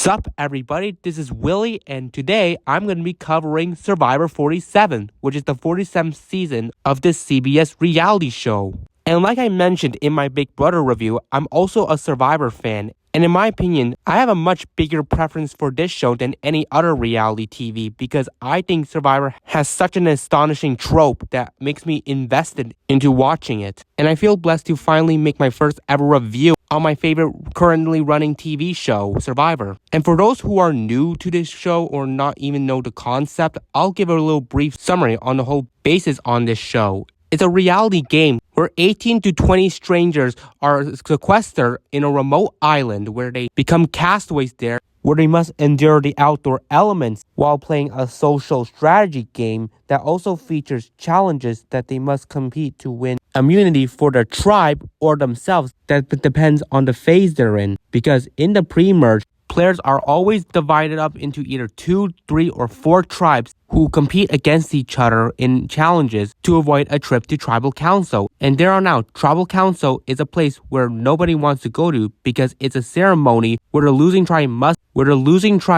Sup everybody, this is Willie and today I'm going to be covering Survivor 47, which is the 47th season of this CBS reality show. And like I mentioned in my Big Brother review, I'm also a Survivor fan. And in my opinion, I have a much bigger preference for this show than any other reality TV because I think Survivor has such an astonishing trope that makes me invested into watching it. And I feel blessed to finally make my first ever review on my favorite currently running TV show, Survivor. And for those who are new to this show or not even know the concept, I'll give a little brief summary on the whole basis on this show. It's a reality game where 18 to 20 strangers are sequestered in a remote island where they become castaways there, where they must endure the outdoor elements while playing a social strategy game that also features challenges that they must compete to win immunity for their tribe or themselves. That depends on the phase they're in, because in the pre-merge, players are always divided up into either 2, 3, or 4 tribes who compete against each other in challenges to avoid a trip to Tribal Council. And there on out, Tribal Council is a place where nobody wants to go to because it's a ceremony where the losing tribe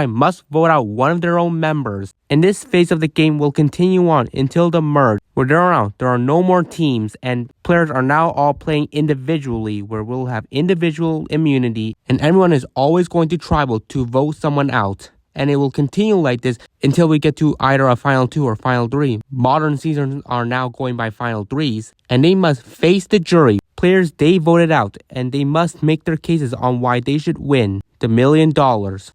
must vote out one of their own members. And this phase of the game will continue on until the merge, where there are no more teams and players are now all playing individually, where we'll have individual immunity and everyone is always going to Tribal to vote someone out. And it will continue like this until we get to either a Final 2 or Final 3. Modern seasons are now going by Final 3s, and they must face the jury, players they voted out, and they must make their cases on why they should win the $1 million.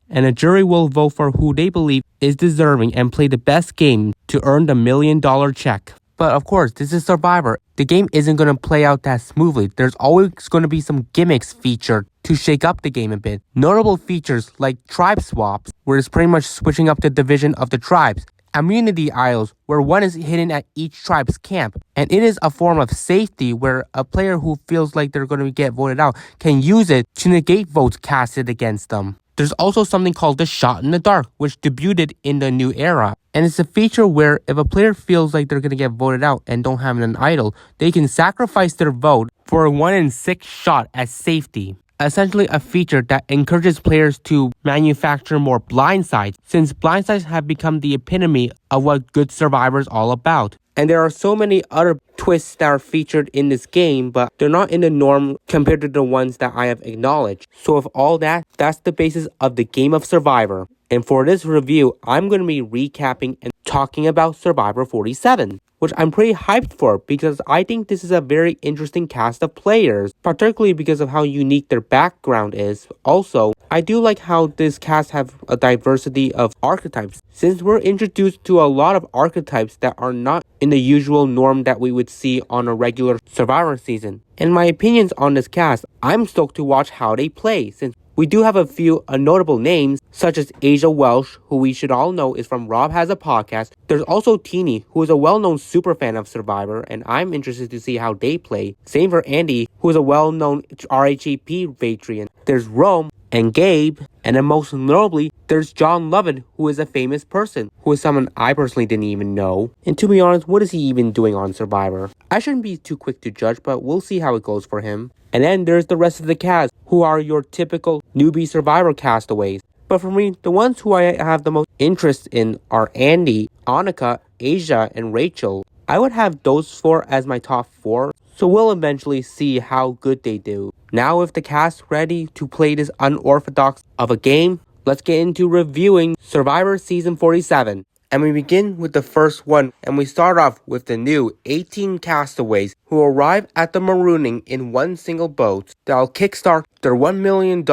And a jury will vote for who they believe is deserving and play the best game to earn the $1 million check. But of course, this is Survivor. The game isn't going to play out that smoothly. There's always going to be some gimmicks featured to shake up the game a bit. Notable features like tribe swaps, where it's pretty much switching up the division of the tribes. Immunity idols, where one is hidden at each tribe's camp. And it is a form of safety where a player who feels like they're going to get voted out can use it to negate votes casted against them. There's also something called the shot in the dark, which debuted in the new era. And it's a feature where if a player feels like they're going to get voted out and don't have an idol, they can sacrifice their vote for a 1 in 6 shot as safety. Essentially a feature that encourages players to manufacture more blindsides, since blindsides have become the epitome of what good Survivor is all about. And there are so many other twists that are featured in this game, but they're not in the norm compared to the ones that I have acknowledged. So with all that, that's the basis of the game of Survivor. And for this review, I'm going to be recapping and talking about Survivor 47, which I'm pretty hyped for because I think this is a very interesting cast of players, particularly because of how unique their background is. Also, I do like how this cast have a diversity of archetypes, since we're introduced to a lot of archetypes that are not in the usual norm that we would see on a regular Survivor season. And my opinions on this cast, I'm stoked to watch how they play, since we do have a few notable names, such as Asia Welsh, who we should all know is from Rob Has a Podcast. There's also Teeny, who is a well-known superfan of Survivor, and I'm interested to see how they play. Same for Andy, who is a well-known RHAP veteran. There's Rome and Gabe, and then most notably, there's John Lovett, who is a famous person, who is someone I personally didn't even know. And to be honest, what is he even doing on Survivor? I shouldn't be too quick to judge, but we'll see how it goes for him. And then there's the rest of the cast, who are your typical newbie Survivor castaways. But for me, the ones who I have the most interest in are Andy, Annika, Asia, and Rachel. I would have those 4 as my top 4, so we'll eventually see how good they do. Now with the cast ready to play this unorthodox of a game, let's get into reviewing Survivor Season 47. And we begin with the first one, and we start off with the new 18 castaways who arrive at the marooning in one single boat that'll kickstart their $1 million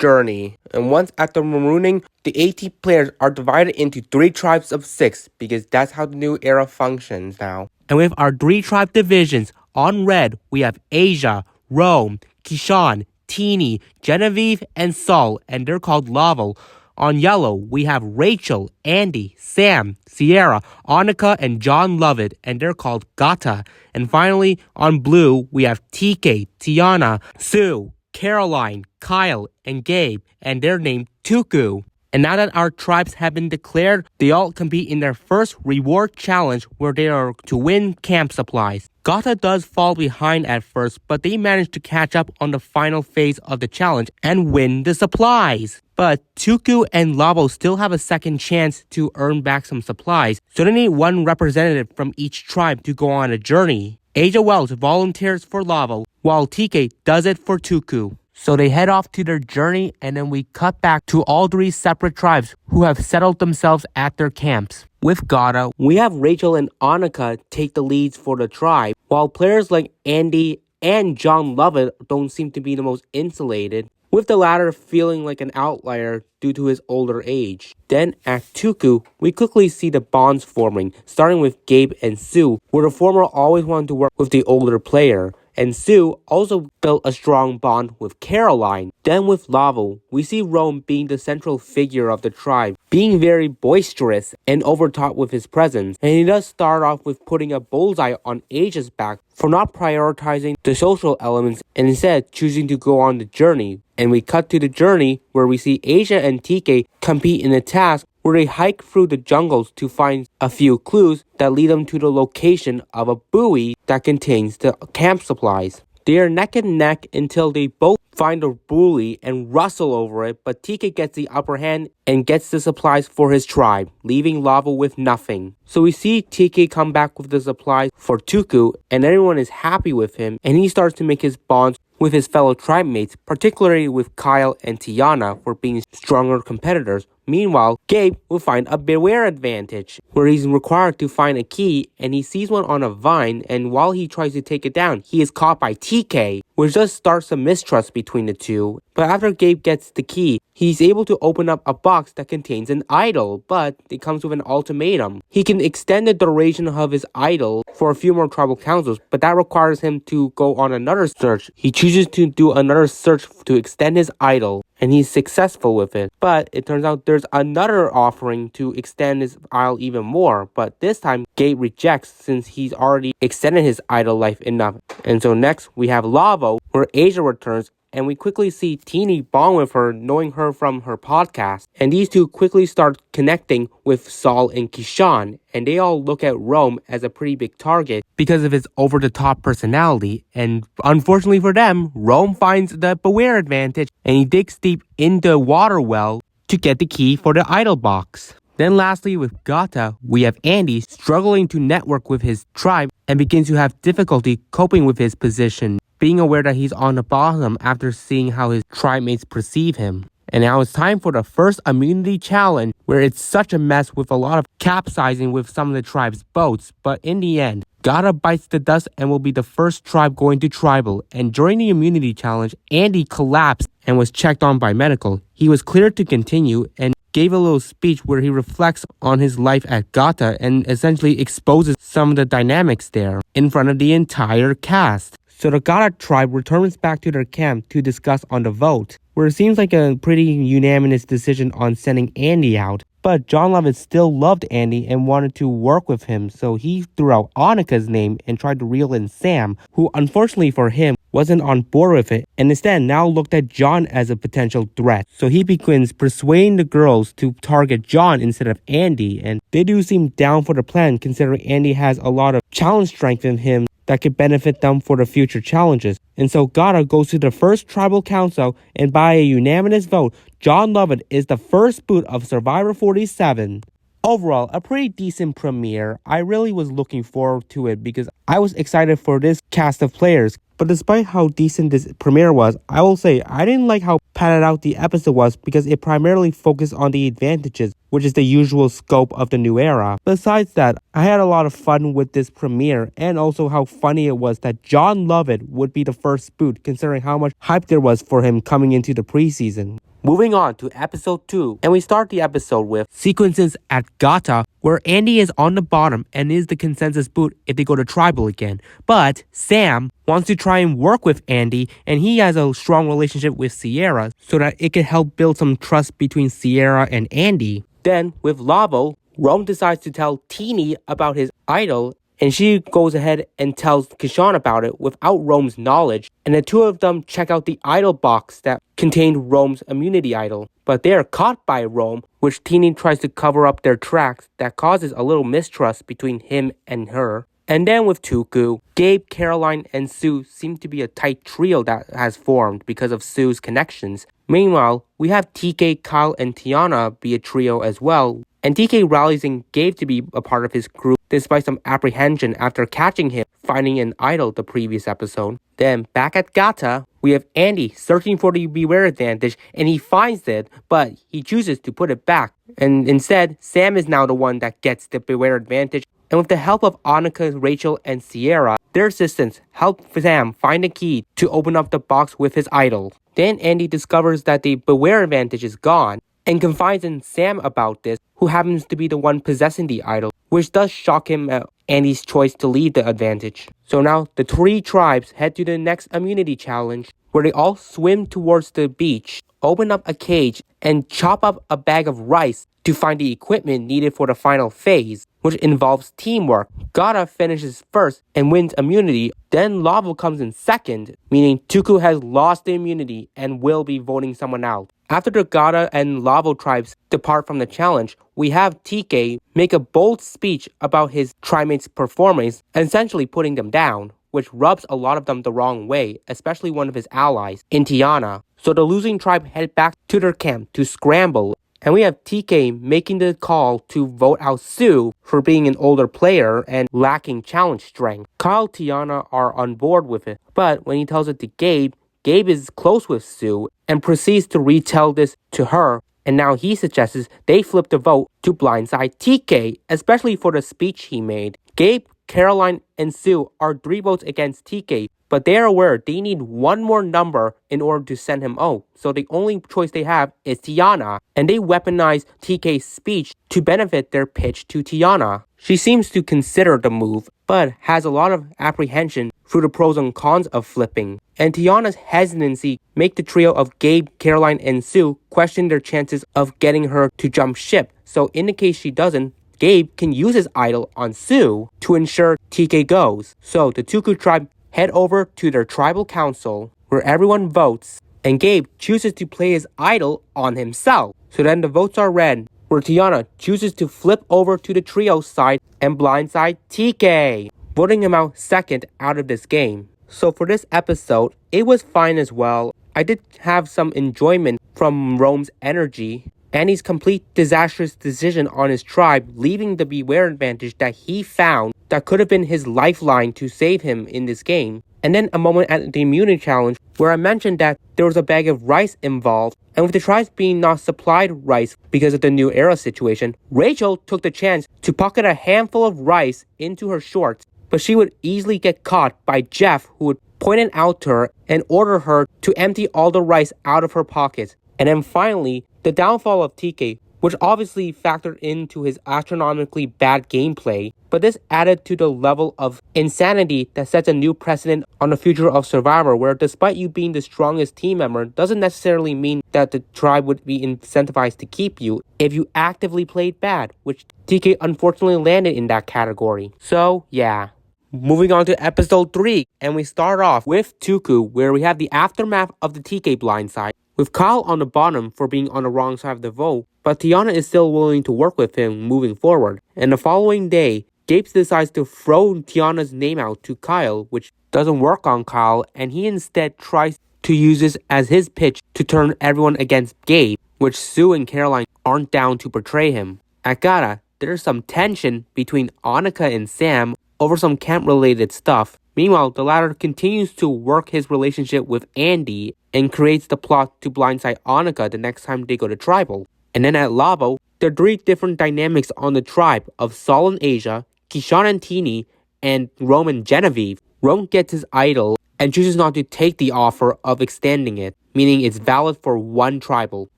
journey. And once at the marooning, the 18 players are divided into 3 tribes of 6 because that's how the new era functions now. And with our 3 tribe divisions, on red we have Asia, Rome, Kishan, Teeny, Genevieve, and Saul, and they're called Laval. On yellow, we have Rachel, Andy, Sam, Sierra, Annika, and John Lovett, and they're called Gata. And finally, on blue, we have TK, Tiana, Sue, Caroline, Kyle, and Gabe, and they're named Tuku. And now that our tribes have been declared, they all compete in their first reward challenge where they are to win camp supplies. Gata does fall behind at first, but they manage to catch up on the final phase of the challenge and win the supplies. But Tuku and Lavo still have a second chance to earn back some supplies, so they need one representative from each tribe to go on a journey. Asia Wells volunteers for Lavo, while TK does it for Tuku. So they head off to their journey, and then we cut back to all three separate tribes who have settled themselves at their camps. With Gata, we have Rachel and Annika take the leads for the tribe, while players like Andy and John Lovett don't seem to be the most insulated, with the latter feeling like an outlier due to his older age. Then at Tuku, we quickly see the bonds forming, starting with Gabe and Sue, where the former always wanted to work with the older player, and Sue also built a strong bond with Caroline. Then with Lavo, we see Rome being the central figure of the tribe, being very boisterous and overtop with his presence, and he does start off with putting a bullseye on Asia's back for not prioritizing the social elements and instead choosing to go on the journey. And we cut to the journey where we see Asia and TK compete in a task where they hike through the jungles to find a few clues that lead them to the location of a buoy that contains the camp supplies. They are neck and neck until they both find a buoy and rustle over it, but TK gets the upper hand and gets the supplies for his tribe, leaving Lavo with nothing. So we see TK come back with the supplies for Tuku, and everyone is happy with him, and he starts to make his bonds with his fellow tribe mates, particularly with Kyle and Tiana for being stronger competitors. Meanwhile, Gabe will find a beware advantage, where he's required to find a key, and he sees one on a vine, and while he tries to take it down, he is caught by TK, which just starts a mistrust between the two. But after Gabe gets the key, he's able to open up a box that contains an idol, but it comes with an ultimatum. He can extend the duration of his idol for a few more tribal councils, but that requires him to go on another search. He chooses to do another search to extend his idol, and he's successful with it. But it turns out there's another offering to extend his idol even more, but this time Gabe rejects since he's already extended his idol life enough. And so next we have Lavo, where Asia returns, and we quickly see Teeny bond with her, knowing her from her podcast. And these two quickly start connecting with Saul and Kishan, and they all look at Rome as a pretty big target because of his over-the-top personality. And unfortunately for them, Rome finds the beware advantage, and he digs deep into a water well to get the key for the idol box. Then lastly, with Gata, we have Andy struggling to network with his tribe and begins to have difficulty coping with his position, being aware that he's on the bottom after seeing how his tribe mates perceive him. And now it's time for the first immunity challenge, where it's such a mess with a lot of capsizing with some of the tribe's boats, but in the end, Gata bites the dust and will be the first tribe going to tribal. And during the immunity challenge, Andy collapsed and was checked on by medical. He was cleared to continue and gave a little speech where he reflects on his life at Gata and essentially exposes some of the dynamics there in front of the entire cast. So the Gata tribe returns back to their camp to discuss on the vote, where it seems like a pretty unanimous decision on sending Andy out. But John Lovett still loved Andy and wanted to work with him, so he threw out Annika's name and tried to reel in Sam, who unfortunately for him wasn't on board with it, and instead now looked at John as a potential threat. So he begins persuading the girls to target John instead of Andy, and they do seem down for the plan considering Andy has a lot of challenge strength in him that could benefit them for the future challenges. And so Gata goes to the first tribal council, and by a unanimous vote, John Lovett is the first boot of Survivor 47. Overall, a pretty decent premiere. I really was looking forward to it because I was excited for this cast of players. But despite how decent this premiere was, I will say I didn't like how padded out the episode was because it primarily focused on the advantages, which is the usual scope of the new era. Besides that, I had a lot of fun with this premiere, and also how funny it was that John Lovett would be the first boot considering how much hype there was for him coming into the preseason. Moving on to episode 2, and we start the episode with sequences at Gata, where Andy is on the bottom and is the consensus boot if they go to tribal again. But Sam wants to try and work with Andy, and he has a strong relationship with Sierra so that it can help build some trust between Sierra and Andy. Then with Lavo, Rome decides to tell Teeny about his idol, and she goes ahead and tells Kishan about it without Rome's knowledge, and the two of them check out the idol box that contained Rome's immunity idol. But they are caught by Rome, which Teeny tries to cover up their tracks that causes a little mistrust between him and her. And then with Tuku, Gabe, Caroline, and Sue seem to be a tight trio that has formed because of Sue's connections. Meanwhile, we have TK, Kyle, and Tiana be a trio as well, and TK rallies in Gabe to be a part of his group despite some apprehension after catching him finding an idol the previous episode. Then back at Gata, we have Andy searching for the Beware advantage and he finds it, but he chooses to put it back. And instead, Sam is now the one that gets the Beware advantage. And with the help of Annika, Rachel, and Sierra, their assistants help Sam find a key to open up the box with his idol. Then Andy discovers that the Beware advantage is gone and confides in Sam about this, who happens to be the one possessing the idol, which does shock him at Andy's choice to leave the advantage. So now the three tribes head to the next immunity challenge, where they all swim towards the beach, open up a cage, and chop up a bag of rice to find the equipment needed for the final phase, which involves teamwork. Gata finishes first and wins immunity, then Lavo comes in second, meaning Tuku has lost the immunity and will be voting someone out. After the Gata and Lavo tribes depart from the challenge, we have TK make a bold speech about his trimates' performance, essentially putting them down, which rubs a lot of them the wrong way, especially one of his allies, in Tiana. So the losing tribe head back to their camp to scramble, and we have TK making the call to vote out Sue for being an older player and lacking challenge strength. Kyle and Tiana are on board with it, but when he tells it to Gabe, Gabe is close with Sue and proceeds to retell this to her, and now he suggests they flip the vote to blindside TK, especially for the speech he made. Gabe, Caroline, and Sue are 3 votes against TK, but they are aware they need one more number in order to send him out, so the only choice they have is Tiana, and they weaponize TK's speech to benefit their pitch to Tiana. She seems to consider the move, but has a lot of apprehension through the pros and cons of flipping. And Tiana's hesitancy make the trio of Gabe, Caroline, and Sue question their chances of getting her to jump ship, so in the case she doesn't, Gabe can use his idol on Sue to ensure TK goes. So the Tuku tribe head over to their tribal council where everyone votes, and Gabe chooses to play his idol on himself. So then the votes are read, where Tiana chooses to flip over to the trio side and blindside TK, voting him out second out of this game. So for this episode, it was fine as well. I did have some enjoyment from Rome's energy, and his complete disastrous decision on his tribe, leaving the Beware advantage that he found that could have been his lifeline to save him in this game. And then a moment at the immunity challenge where I mentioned that there was a bag of rice involved, and with the tribes being not supplied rice because of the new era situation, Rachel took the chance to pocket a handful of rice into her shorts, but she would easily get caught by Jeff, who would point it out to her and order her to empty all the rice out of her pockets. And then finally, the downfall of TK, which obviously factored into his astronomically bad gameplay, but this added to the level of insanity that sets a new precedent on the future of Survivor, where despite you being the strongest team member, doesn't necessarily mean that the tribe would be incentivized to keep you if you actively played bad, which TK unfortunately landed in that category. So, yeah. Moving on to episode 3, and we start off with Tuku, where we have the aftermath of the TK blindside, with Kyle on the bottom for being on the wrong side of the vote, but Tiana is still willing to work with him moving forward. And the following day, Gabe decides to throw Tiana's name out to Kyle, which doesn't work on Kyle, and he instead tries to use this as his pitch to turn everyone against Gabe, which Sue and Caroline aren't down to portray him. At Gata, there's some tension between Annika and Sam over some camp-related stuff. Meanwhile, the latter continues to work his relationship with Andy and creates the plot to blindside Annika the next time they go to Tribal. And then at Lavo, there are 3 different dynamics on the tribe of Sol and Asia, Kishan and Tini, and Rome and Genevieve. Rome gets his idol and chooses not to take the offer of extending it, meaning it's valid for 1 tribal.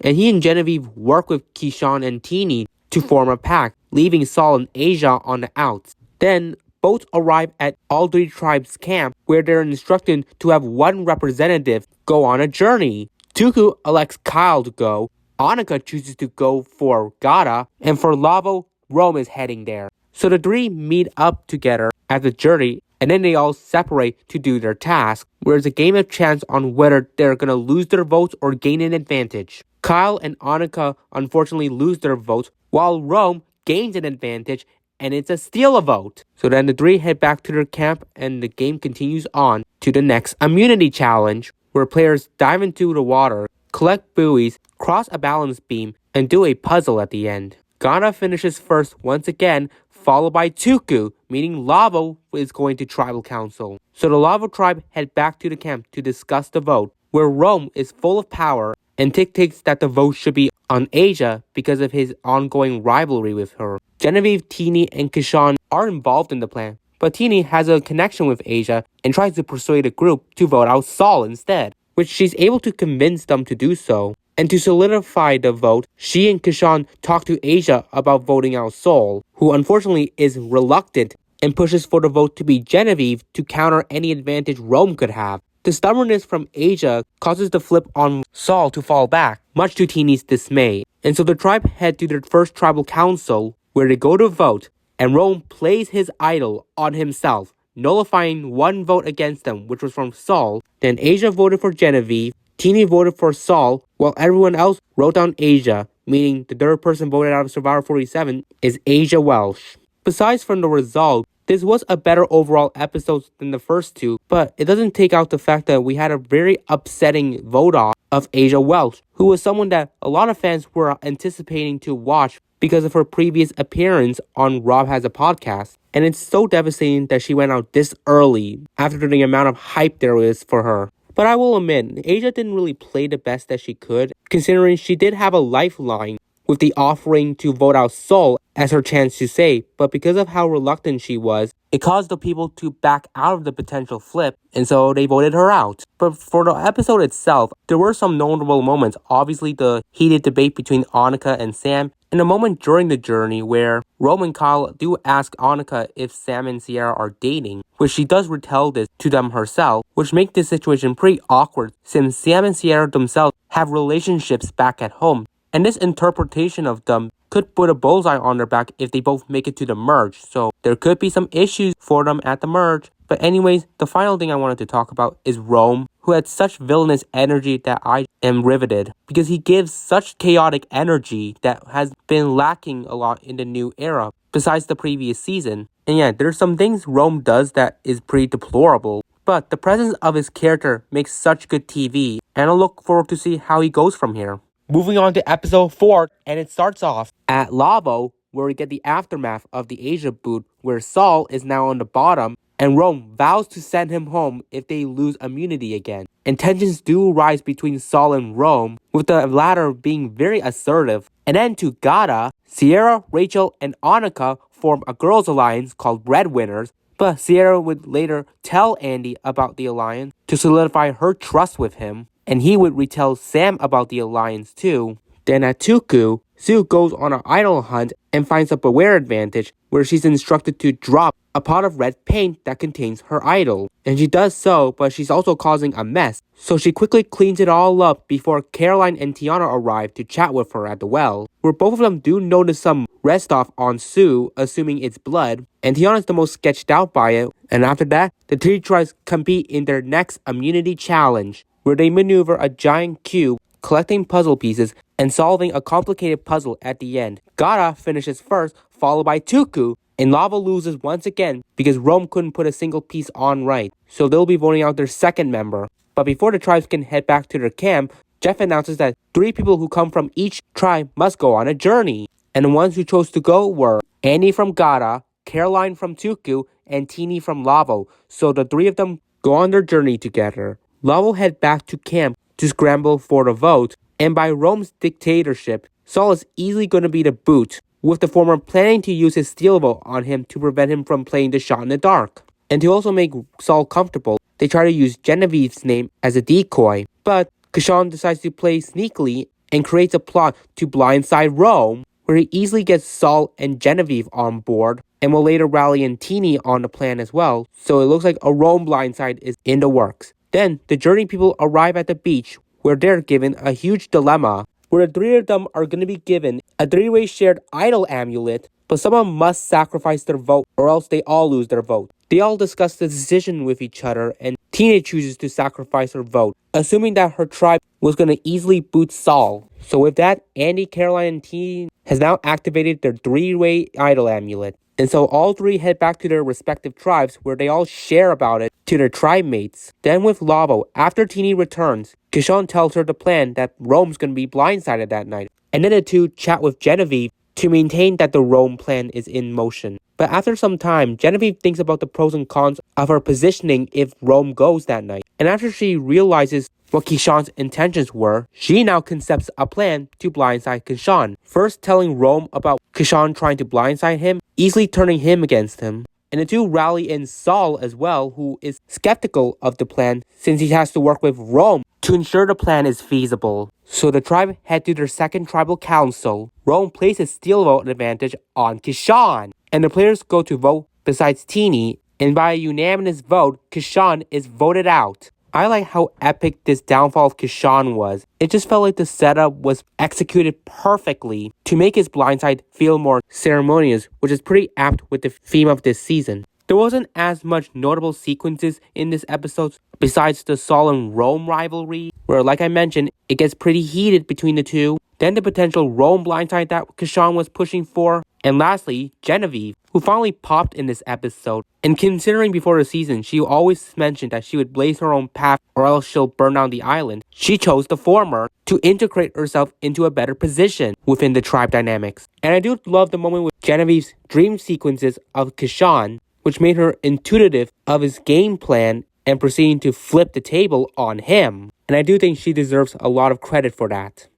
And he and Genevieve work with Kishan and Tini to form a pact, leaving Sol and Asia on the outs. Then, both arrive at all 3 tribes' camp, where they're instructed to have 1 representative go on a journey. Tuku elects Kyle to go, Annika chooses to go for Gata, and for Lavo, Rome is heading there. So the 3 meet up together at the journey, and then they all separate to do their task, where it's a game of chance on whether they're gonna lose their votes or gain an advantage. Kyle and Annika unfortunately lose their votes, while Rome gains an advantage and it's a steal a vote. So then the three head back to their camp and the game continues on to the next immunity challenge, where players dive into the water, collect buoys, cross a balance beam, and do a puzzle at the end. Ghana finishes first once again, followed by Tuku, meaning Lavo is going to tribal council. So the Lavo tribe head back to the camp to discuss the vote, where Rome is full of power and dictates that the vote should be on Asia because of his ongoing rivalry with her. Genevieve, Teeny, and Kishan are involved in the plan, but Teeny has a connection with Asia and tries to persuade the group to vote out Saul instead, which she's able to convince them to do so. And to solidify the vote, she and Kishan talk to Asia about voting out Saul, who unfortunately is reluctant and pushes for the vote to be Genevieve to counter any advantage Rome could have. The stubbornness from Asia causes the flip on Saul to fall back, much to Teeny's dismay. And so the tribe head to their first tribal council, where they go to vote, and Rome plays his idol on himself, nullifying one vote against them, which was from Saul. Then Asia voted for Genevieve, Teeny voted for Saul, while everyone else wrote down Asia, meaning the third person voted out of Survivor 47 is Asia Welsh. Besides from the result, this was a better overall episode than the first two, but it doesn't take out the fact that we had a very upsetting vote off of Asia Welsh, who was someone that a lot of fans were anticipating to watch because of her previous appearance on Rob Has a Podcast. And it's so devastating that she went out this early after the amount of hype there is for her. But I will admit, Asia didn't really play the best that she could, considering she did have a lifeline with the offering to vote out Saul as her chance to say, but because of how reluctant she was, it caused the people to back out of the potential flip, and so they voted her out. But for the episode itself, there were some notable moments. Obviously, the heated debate between Annika and Sam, and a moment during the journey where Rome and Kyle do ask Annika if Sam and Sierra are dating, which she does retell this to them herself, which makes this situation pretty awkward since Sam and Sierra themselves have relationships back at home. And this interpretation of them could put a bullseye on their back if they both make it to the merge. So there could be some issues for them at the merge. But anyways, the final thing I wanted to talk about is Rome, who had such villainous energy that I am riveted. Because he gives such chaotic energy that has been lacking a lot in the new era, besides the previous season. And yeah, there's some things Rome does that is pretty deplorable. But the presence of his character makes such good TV. And I look forward to see how he goes from here. Moving on to episode 4, and it starts off at Lavo, where we get the aftermath of the Asia boot, where Saul is now on the bottom, and Rome vows to send him home if they lose immunity again. And tensions do rise between Saul and Rome, with the latter being very assertive. And then to Gada, Sierra, Rachel, and Annika form a girls' alliance called Breadwinners, but Sierra would later tell Andy about the alliance to solidify her trust with him. And he would retell Sam about the alliance too. Then at Tuku, Sue goes on an idol hunt and finds a beware advantage where she's instructed to drop a pot of red paint that contains her idol. And she does so, but she's also causing a mess. So she quickly cleans it all up before Caroline and Tiana arrive to chat with her at the well, where both of them do notice some rest off on Sue, assuming it's blood. And Tiana's the most sketched out by it. And after that, the three tries compete in their next immunity challenge, where they maneuver a giant cube, collecting puzzle pieces, and solving a complicated puzzle at the end. Gada finishes first, followed by Tuku, and Lava loses once again because Rome couldn't put a single piece on right, so they'll be voting out their second member. But before the tribes can head back to their camp, Jeff announces that 3 people who come from each tribe must go on a journey. And the ones who chose to go were Annie from Gada, Caroline from Tuku, and Teeny from Lavo, so the 3 of them go on their journey together. Lavo head back to camp to scramble for the vote, and by Rome's dictatorship, Saul is easily going to be the boot, with the former planning to use his steal vote on him to prevent him from playing the shot in the dark. And to also make Saul comfortable, they try to use Genevieve's name as a decoy, but Kashan decides to play sneakily and creates a plot to blindside Rome, where he easily gets Saul and Genevieve on board, and will later rally in Teeny on the plan as well, so it looks like a Rome blindside is in the works. Then, the journey people arrive at the beach, where they're given a huge dilemma, where the 3 of them are going to be given a 3-way shared idol amulet, but someone must sacrifice their vote, or else they all lose their vote. They all discuss the decision with each other, and Tina chooses to sacrifice her vote, assuming that her tribe was going to easily boot Saul. So with that, Andy, Caroline, and Tina has now activated their 3-way idol amulet. And so all three head back to their respective tribes where they all share about it to their tribe mates. Then with Lavo, after Teeny returns, Kishan tells her the plan that Rome's gonna be blindsided that night. And then the two chat with Genevieve to maintain that the Rome plan is in motion. But after some time, Genevieve thinks about the pros and cons of her positioning if Rome goes that night. And after she realizes what Kishan's intentions were, she now concepts a plan to blindside Kishan. First telling Rome about Kishan trying to blindside him, easily turning him against him. And the two rally in Saul as well, who is skeptical of the plan since he has to work with Rome to ensure the plan is feasible. So the tribe head to their second tribal council. Rome places steel vote advantage on Kishan. And the players go to vote besides Teeny, and by a unanimous vote, Kishan is voted out. I like how epic this downfall of Kishan was. It just felt like the setup was executed perfectly to make his blindside feel more ceremonious, which is pretty apt with the theme of this season. There wasn't as much notable sequences in this episode besides the Saul and Rome rivalry, where like I mentioned, it gets pretty heated between the two. Then the potential Rome blindside that Kishan was pushing for. And lastly, Genevieve, who finally popped in this episode. And considering before the season, she always mentioned that she would blaze her own path or else she'll burn down the island. She chose the former to integrate herself into a better position within the tribe dynamics. And I do love the moment with Genevieve's dream sequences of Kishan, which made her intuitive of his game plan and proceeding to flip the table on him. And I do think she deserves a lot of credit for that.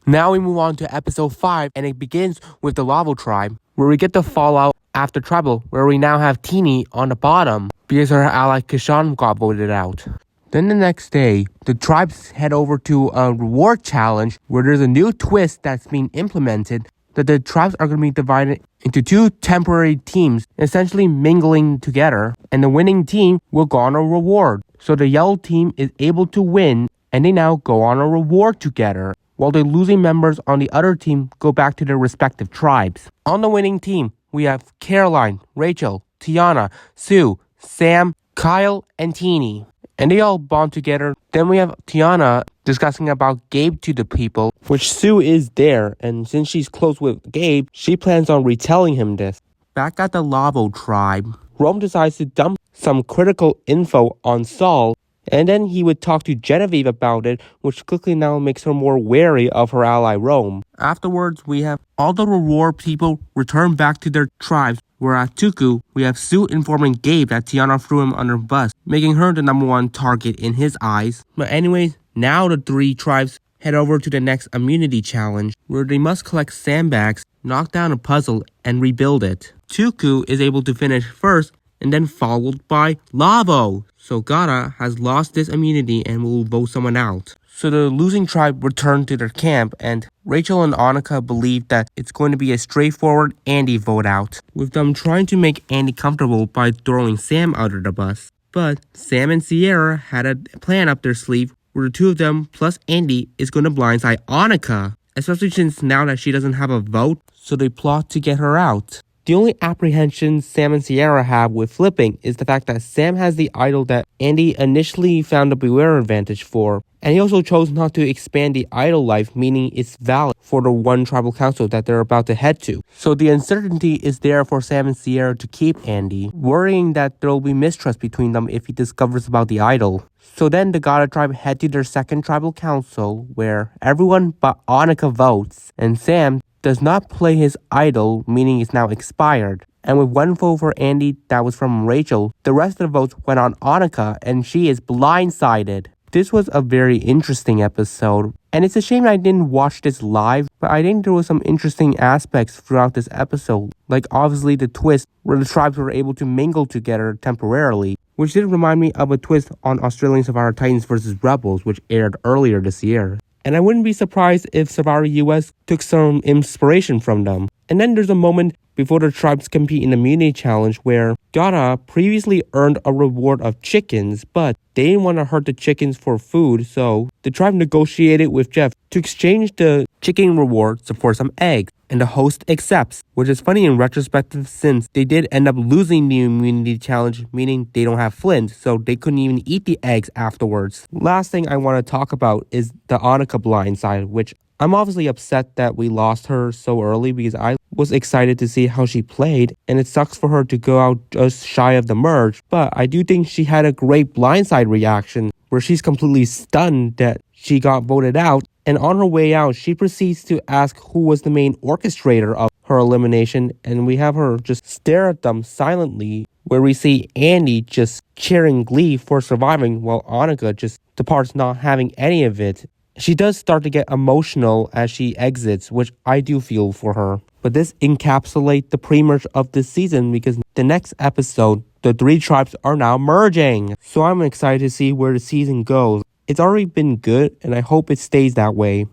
Now we move on to episode 5, and it begins with the Lavo tribe, where we get the fallout after trouble, where we now have Teeny on the bottom because her ally Kishan got voted out. Then the next day, the tribes head over to a reward challenge where there's a new twist that's being implemented that the tribes are going to be divided into 2 temporary teams, essentially mingling together, and the winning team will go on a reward. So the yellow team is able to win, and they now go on a reward together, while the losing members on the other team go back to their respective tribes. On the winning team, we have Caroline, Rachel, Tiana, Sue, Sam, Kyle, and Teeny. And they all bond together. Then we have Tiana discussing about Gabe to the people, which Sue is there, and since she's close with Gabe, she plans on retelling him this. Back at the Lavo tribe, Rome decides to dump some critical info on Saul, and then he would talk to Genevieve about it, which quickly now makes her more wary of her ally Rome. Afterwards, we have all the reward people return back to their tribes, where at Tuku, we have Sue informing Gabe that Tiana threw him under the bus, making her the #1 target in his eyes. But anyways, now the 3 tribes head over to the next immunity challenge, where they must collect sandbags, knock down a puzzle, and rebuild it. Tuku is able to finish first, and then followed by Lavo. So Gara has lost this immunity and will vote someone out. So the losing tribe returned to their camp, and Rachel and Annika believe that it's going to be a straightforward Andy vote out, with them trying to make Andy comfortable by throwing Sam under the bus. But Sam and Sierra had a plan up their sleeve where the 2 of them plus Andy is going to blindside Annika, especially since now that she doesn't have a vote, so they plot to get her out. The only apprehension Sam and Sierra have with flipping is the fact that Sam has the idol that Andy initially found a beware advantage for, and he also chose not to expand the idol life, meaning it's valid for the 1 tribal council that they're about to head to. So the uncertainty is there for Sam and Sierra to keep Andy, worrying that there will be mistrust between them if he discovers about the idol. So then the Gada tribe head to their second tribal council, where everyone but Annika votes, and Sam does not play his idol, meaning it's now expired. And with 1 vote for Andy that was from Rachel, the rest of the votes went on Annika, and she is blindsided. This was a very interesting episode, and it's a shame I didn't watch this live, but I think there was some interesting aspects throughout this episode, like obviously the twist where the tribes were able to mingle together temporarily, which did remind me of a twist on Australian Survivor Titans vs. Rebels, which aired earlier this year. And I wouldn't be surprised if Survivor US took some inspiration from them. And then there's a moment before the tribes compete in the immunity challenge where Dada previously earned a reward of chickens, but they didn't want to hurt the chickens for food, so the tribe negotiated with Jeff to exchange the chicken rewards for some eggs, and the host accepts, which is funny in retrospective since they did end up losing the immunity challenge, meaning they don't have flint, so they couldn't even eat the eggs afterwards. Last thing I want to talk about is the Annika blindside, which I'm obviously upset that we lost her so early because I was excited to see how she played, and it sucks for her to go out just shy of the merge, but I do think she had a great blindside reaction where she's completely stunned that she got voted out, and on her way out, she proceeds to ask who was the main orchestrator of her elimination, and we have her just stare at them silently, where we see Andy just cheering glee for surviving while Annika just departs not having any of it. She does start to get emotional as she exits, which I do feel for her. But this encapsulates the pre-merge of this season because the next episode, the three tribes are now merging. So I'm excited to see where the season goes. It's already been good and I hope it stays that way.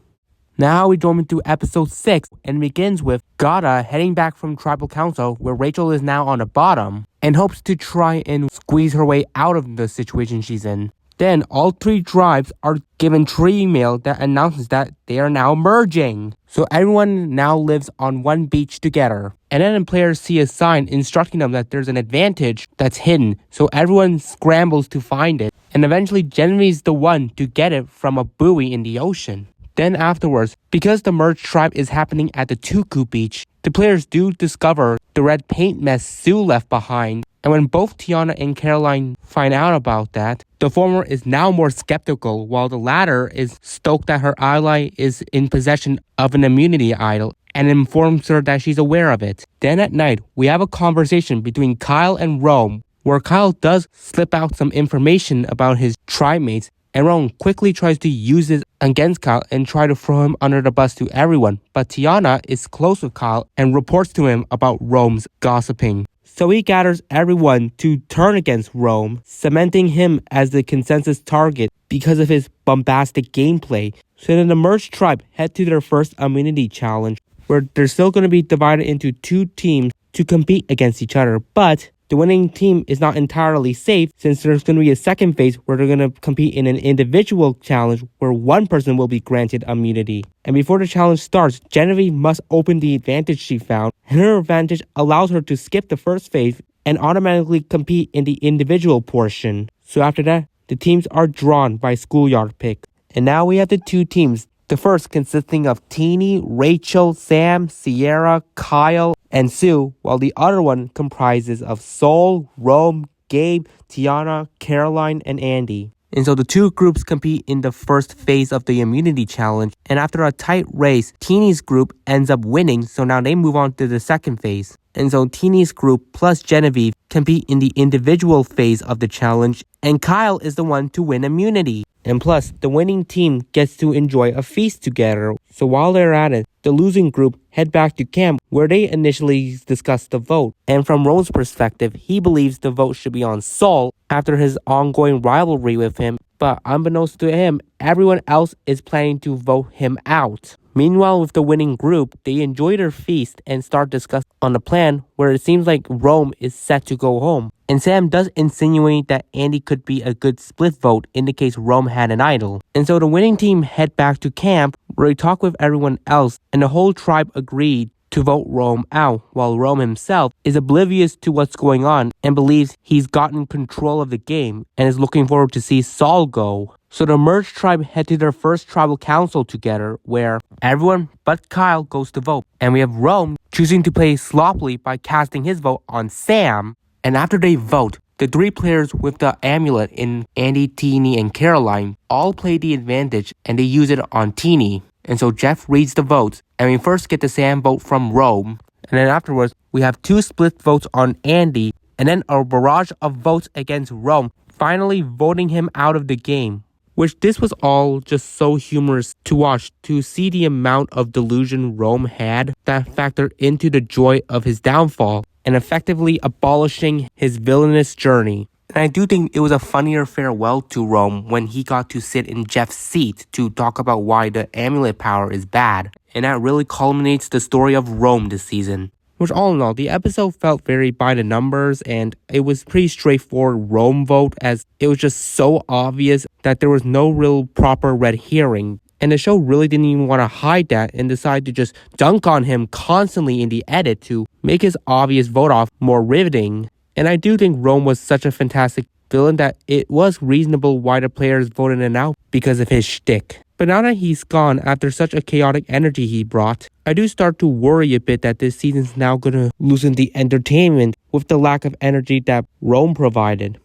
Now we jump into episode 6 and begins with Gata heading back from tribal council where Rachel is now on the bottom and hopes to try and squeeze her way out of the situation she's in. Then all three tribes are given tree email that announces that they are now merging. So everyone now lives on one beach together. And then the players see a sign instructing them that there's an advantage that's hidden. So everyone scrambles to find it. And eventually Genevieve's the one to get it from a buoy in the ocean. Then afterwards, because the merge tribe is happening at the Tuku beach, the players do discover the red paint mess Sue left behind. And when both Tiana and Caroline find out about that, the former is now more skeptical while the latter is stoked that her ally is in possession of an immunity idol and informs her that she's aware of it. Then at night, we have a conversation between Kyle and Rome where Kyle does slip out some information about his tribe mates and Rome quickly tries to use this against Kyle and try to throw him under the bus to everyone. But Tiana is close with Kyle and reports to him about Rome's gossiping. So he gathers everyone to turn against Rome, cementing him as the consensus target because of his bombastic gameplay. So then the merged tribe head to their first immunity challenge, where they're still going to be divided into two teams to compete against each other. But the winning team is not entirely safe since there's going to be a second phase where they're going to compete in an individual challenge where one person will be granted immunity. And before the challenge starts, Genevieve must open the advantage she found, and her advantage allows her to skip the first phase and automatically compete in the individual portion. So after that, the teams are drawn by schoolyard pick. And now we have the two teams. The first consisting of Teeny, Rachel, Sam, Sierra, Kyle, and Sue, while the other one comprises of Sol, Rome, Gabe, Tiana, Caroline, and Andy. And so the two groups compete in the first phase of the immunity challenge, and after a tight race, Teeny's group ends up winning, so now they move on to the second phase. And so Teeny's group plus Genevieve compete in the individual phase of the challenge, and Kyle is the one to win immunity. And plus, the winning team gets to enjoy a feast together. So while they're at it, the losing group head back to camp where they initially discuss the vote. And from Rome's perspective, he believes the vote should be on Sol after his ongoing rivalry with him. But unbeknownst to him, everyone else is planning to vote him out. Meanwhile, with the winning group, they enjoy their feast and start discussing on the plan where it seems like Rome is set to go home. And Sam does insinuate that Andy could be a good split vote in the case Rome had an idol. And so the winning team head back to camp where they talk with everyone else and the whole tribe agreed to vote Rome out, while Rome himself is oblivious to what's going on and believes he's gotten control of the game and is looking forward to see Sol go. So the merged tribe head to their first tribal council together where everyone but Kyle goes to vote. And we have Rome choosing to play sloppily by casting his vote on Sam. And after they vote, the three players with the amulet in Andy, Teeny, and Caroline all play the advantage and they use it on Teeny. And so Jeff reads the votes, and we first get the Sam vote from Rome. And then afterwards, we have two split votes on Andy, and then a barrage of votes against Rome, finally voting him out of the game. Which this was all just so humorous to watch, to see the amount of delusion Rome had that factored into the joy of his downfall and effectively abolishing his villainous journey. And I do think it was a funnier farewell to Rome when he got to sit in Jeff's seat to talk about why the amulet power is bad. And that really culminates the story of Rome this season. Which all in all, the episode felt very by the numbers and it was pretty straightforward Rome vote as it was just so obvious that there was no real proper red herring. And the show really didn't even want to hide that and decided to just dunk on him constantly in the edit to make his obvious vote off more riveting. And I do think Rome was such a fantastic feeling that it was reasonable why the players voted him out because of his shtick. But now that he's gone after such a chaotic energy he brought, I do start to worry a bit that this season's now gonna loosen the entertainment with the lack of energy that Rome provided.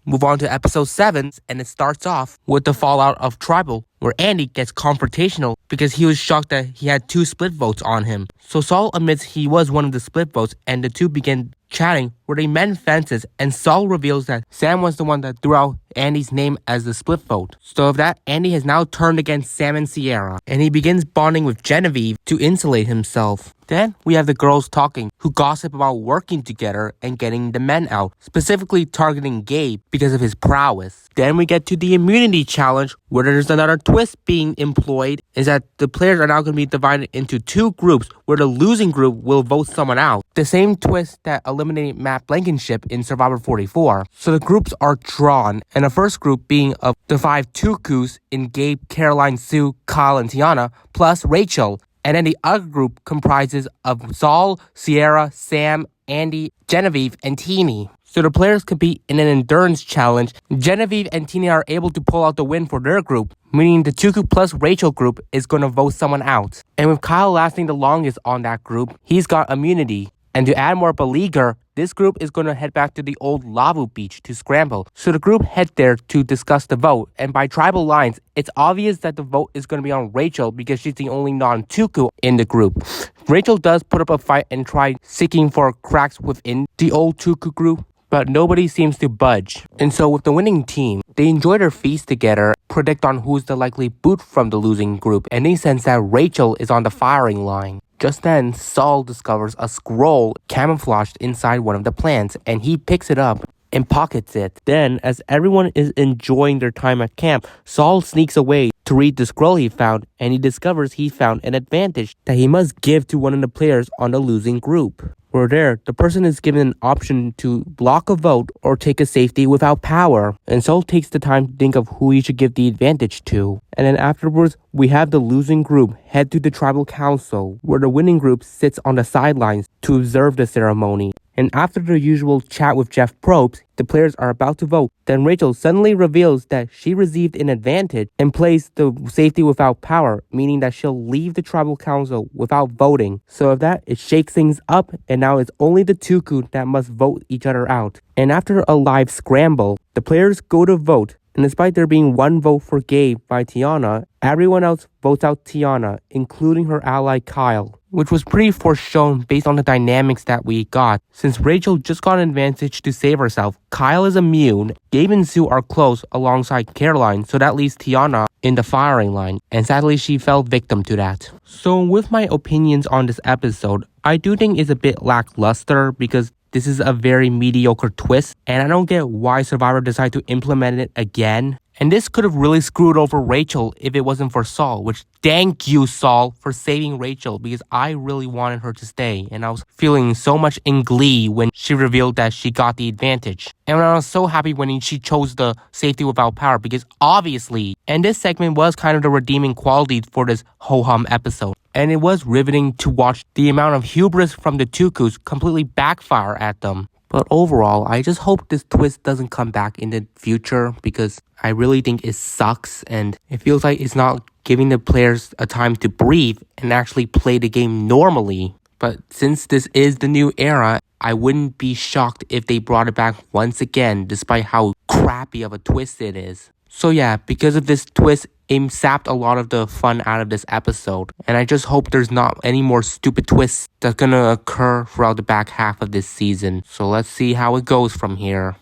Move on to episode 7, and it starts off with the fallout of Tribal, where Andy gets confrontational because he was shocked that he had 2 split votes on him. So Saul admits he was one of the split votes, and the two begin chatting where they mend fences, and Saul reveals that Sam was the one that threw out Andy's name as the split vote. So of that, Andy has now turned against Sam and Sierra, and he begins bonding with Genevieve to insulate himself. Then we have the girls talking, who gossip about working together and getting the men out, specifically targeting Gabe because of his prowess. Then we get to the immunity challenge, where there's another twist being employed, is that the players are now going to be divided into 2 groups, where the losing group will vote someone out. The same twist that eliminated Matt Blankenship in Survivor 44. So the groups are drawn, and the first group being of the 5 Tukus in Gabe, Caroline, Sue, Kyle, and Tiana, plus Rachel. And then the other group comprises of Saul, Sierra, Sam, Andy, Genevieve, and Teeny. So the players compete in an endurance challenge. Genevieve and Teeny are able to pull out the win for their group, meaning the Tuku plus Rachel group is going to vote someone out. And with Kyle lasting the longest on that group, he's got immunity. And to add more beleaguer, this group is going to head back to the old Lavu beach to scramble. So the group head there to discuss the vote. And by tribal lines, it's obvious that the vote is going to be on Rachel because she's the only non-Tuku in the group. Rachel does put up a fight and try seeking for cracks within the old Tuku group, but nobody seems to budge. And so with the winning team, they enjoy their feast together, predict on who's the likely boot from the losing group, and they sense that Rachel is on the firing line. Just then, Saul discovers a scroll camouflaged inside one of the plants, and he picks it up and pockets it. Then, as everyone is enjoying their time at camp, Saul sneaks away to read the scroll he found, and he discovers he found an advantage that he must give to one of the players on the losing group. Where there, the person is given an option to block a vote or take a safety without power. And Saul takes the time to think of who he should give the advantage to. And then afterwards, we have the losing group head to the tribal council, where the winning group sits on the sidelines to observe the ceremony. And after the usual chat with Jeff Probst, the players are about to vote. Then Rachel suddenly reveals that she received an advantage and plays the safety without power, meaning that she'll leave the tribal council without voting. So of that, it shakes things up, and now it's only the Tuku that must vote each other out. And after a live scramble, the players go to vote. And despite there being 1 vote for Gabe by Tiana, everyone else votes out Tiana, including her ally Kyle, which was pretty foreshown based on the dynamics that we got. Since Rachel just got an advantage to save herself, Kyle is immune, Gabe and Sue are close alongside Caroline, so that leaves Tiana in the firing line, and sadly she fell victim to that. So with my opinions on this episode, I do think it's a bit lackluster because this is a very mediocre twist, and I don't get why Survivor decided to implement it again. And this could have really screwed over Rachel if it wasn't for Saul, which thank you, Saul, for saving Rachel, because I really wanted her to stay, and I was feeling so much in glee when she revealed that she got the advantage. And I was so happy when she chose the safety without power, because obviously, and this segment was kind of the redeeming quality for this ho-hum episode. And it was riveting to watch the amount of hubris from the Tukus completely backfire at them. But overall, I just hope this twist doesn't come back in the future because I really think it sucks and it feels like it's not giving the players a time to breathe and actually play the game normally. But since this is the new era, I wouldn't be shocked if they brought it back once again despite how crappy of a twist it is. So yeah, because of this twist, it sapped a lot of the fun out of this episode. And I just hope there's not any more stupid twists that's gonna occur throughout the back half of this season. So let's see how it goes from here.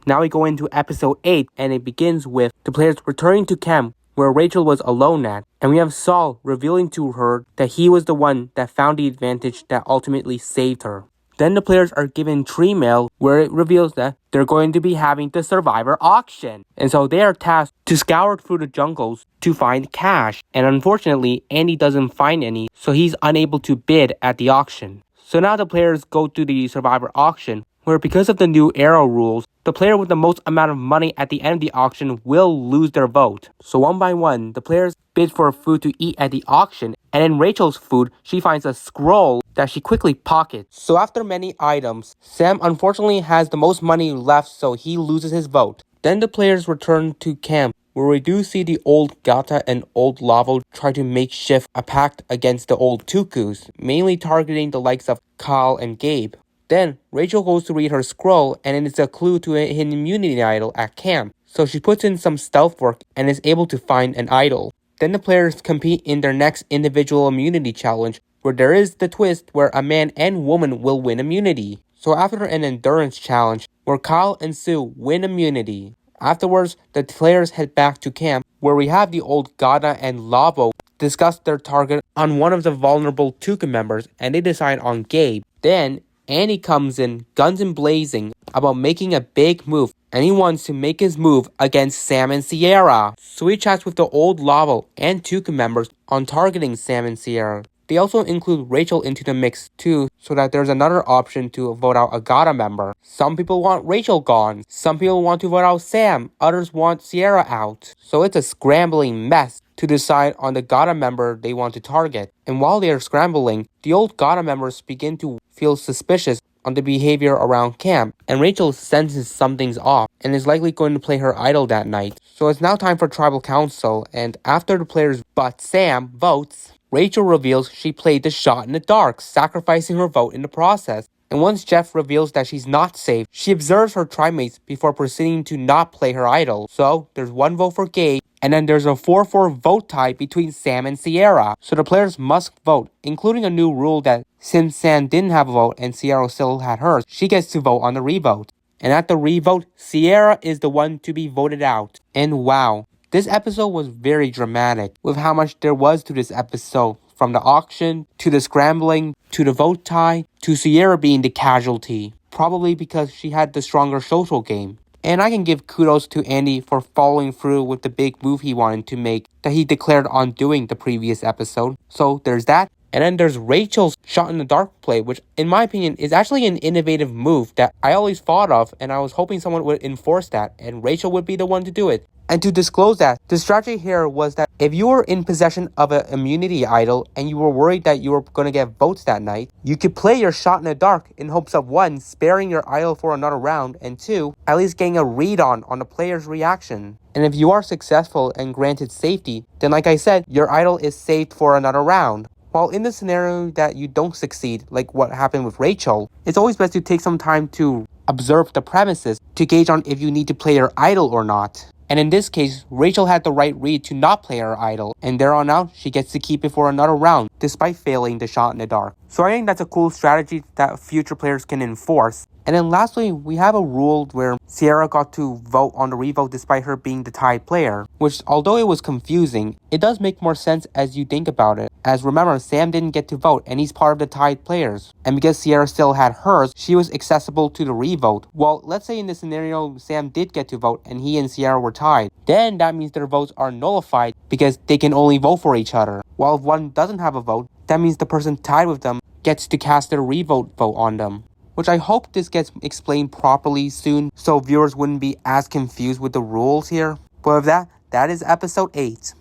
Now we go into episode 8, and it begins with the players returning to camp where Rachel was alone at. And we have Saul revealing to her that he was the one that found the advantage that ultimately saved her. Then the players are given tree mail where it reveals that they're going to be having the Survivor auction. And so they are tasked to scour through the jungles to find cash. And unfortunately, Andy doesn't find any, so he's unable to bid at the auction. So now the players go to the Survivor auction where because of the new arrow rules, the player with the most amount of money at the end of the auction will lose their vote. So one by one, the players bid for food to eat at the auction, and in Rachel's food, she finds a scroll that she quickly pockets. So after many items, Sam unfortunately has the most money left, so he loses his vote. Then the players return to camp, where we do see the old Gata and old Lavo try to makeshift a pact against the old Tukus, mainly targeting the likes of Kyle and Gabe. Then, Rachel goes to read her scroll, and it's a clue to a hidden immunity idol at camp. So she puts in some stealth work and is able to find an idol. Then the players compete in their next individual immunity challenge, where there is the twist where a man and woman will win immunity. So after an endurance challenge, where Kyle and Sue win immunity. Afterwards, the players head back to camp, where we have the old Gada and Lavo discuss their target on one of the vulnerable Tuka members, and they decide on Gabe. Then, Andy comes in, guns and blazing, about making a big move, and he wants to make his move against Sam and Sierra. So he chats with the old Lavo and Tuka members on targeting Sam and Sierra. They also include Rachel into the mix too, so that there's another option to vote out a Gata member. Some people want Rachel gone, some people want to vote out Sam, others want Sierra out. So it's a scrambling mess to decide on the Gata member they want to target. And while they are scrambling, the old Gata members begin to feel suspicious on the behavior around camp, and Rachel senses something's off and is likely going to play her idol that night. So it's now time for tribal council, and after the players but Sam votes, Rachel reveals she played the shot in the dark, sacrificing her vote in the process. And once Jeff reveals that she's not safe, she observes her trimates before proceeding to not play her idol. So there's one vote for Gabe, and then there's a 4-4 vote tie between Sam and Sierra. So the players must vote, including a new rule that since Sam didn't have a vote and Sierra still had hers, she gets to vote on the revote. And at the revote, Sierra is the one to be voted out. And wow, this episode was very dramatic with how much there was to this episode. From the auction, to the scrambling, to the vote tie, to Sierra being the casualty. Probably because she had the stronger social game. And I can give kudos to Andy for following through with the big move he wanted to make that he declared on doing the previous episode. So there's that. And then there's Rachel's shot in the dark play, which in my opinion is actually an innovative move that I always thought of, and I was hoping someone would enforce that, and Rachel would be the one to do it. And to disclose that, the strategy here was that if you were in possession of an immunity idol and you were worried that you were going to get votes that night, you could play your shot in the dark in hopes of 1, sparing your idol for another round, and 2, at least getting a read on the player's reaction. And if you are successful and granted safety, then like I said, your idol is saved for another round. While in the scenario that you don't succeed, like what happened with Rachel, it's always best to take some time to observe the premises to gauge on if you need to play your idol or not. And in this case, Rachel had the right read to not play her idol, and there on out, she gets to keep it for another round, despite failing the shot in the dark. So I think that's a cool strategy that future players can enforce. And then lastly, we have a rule where Sierra got to vote on the revote despite her being the tied player, which although it was confusing, it does make more sense as you think about it. As remember, Sam didn't get to vote and he's part of the tied players. And because Sierra still had hers, she was accessible to the revote. Well, let's say in this scenario, Sam did get to vote and he and Sierra were tied. Then that means their votes are nullified because they can only vote for each other. While if one doesn't have a vote, that means the person tied with them gets to cast their revote vote on them. Which I hope this gets explained properly soon so viewers wouldn't be as confused with the rules here. But with that is episode 8.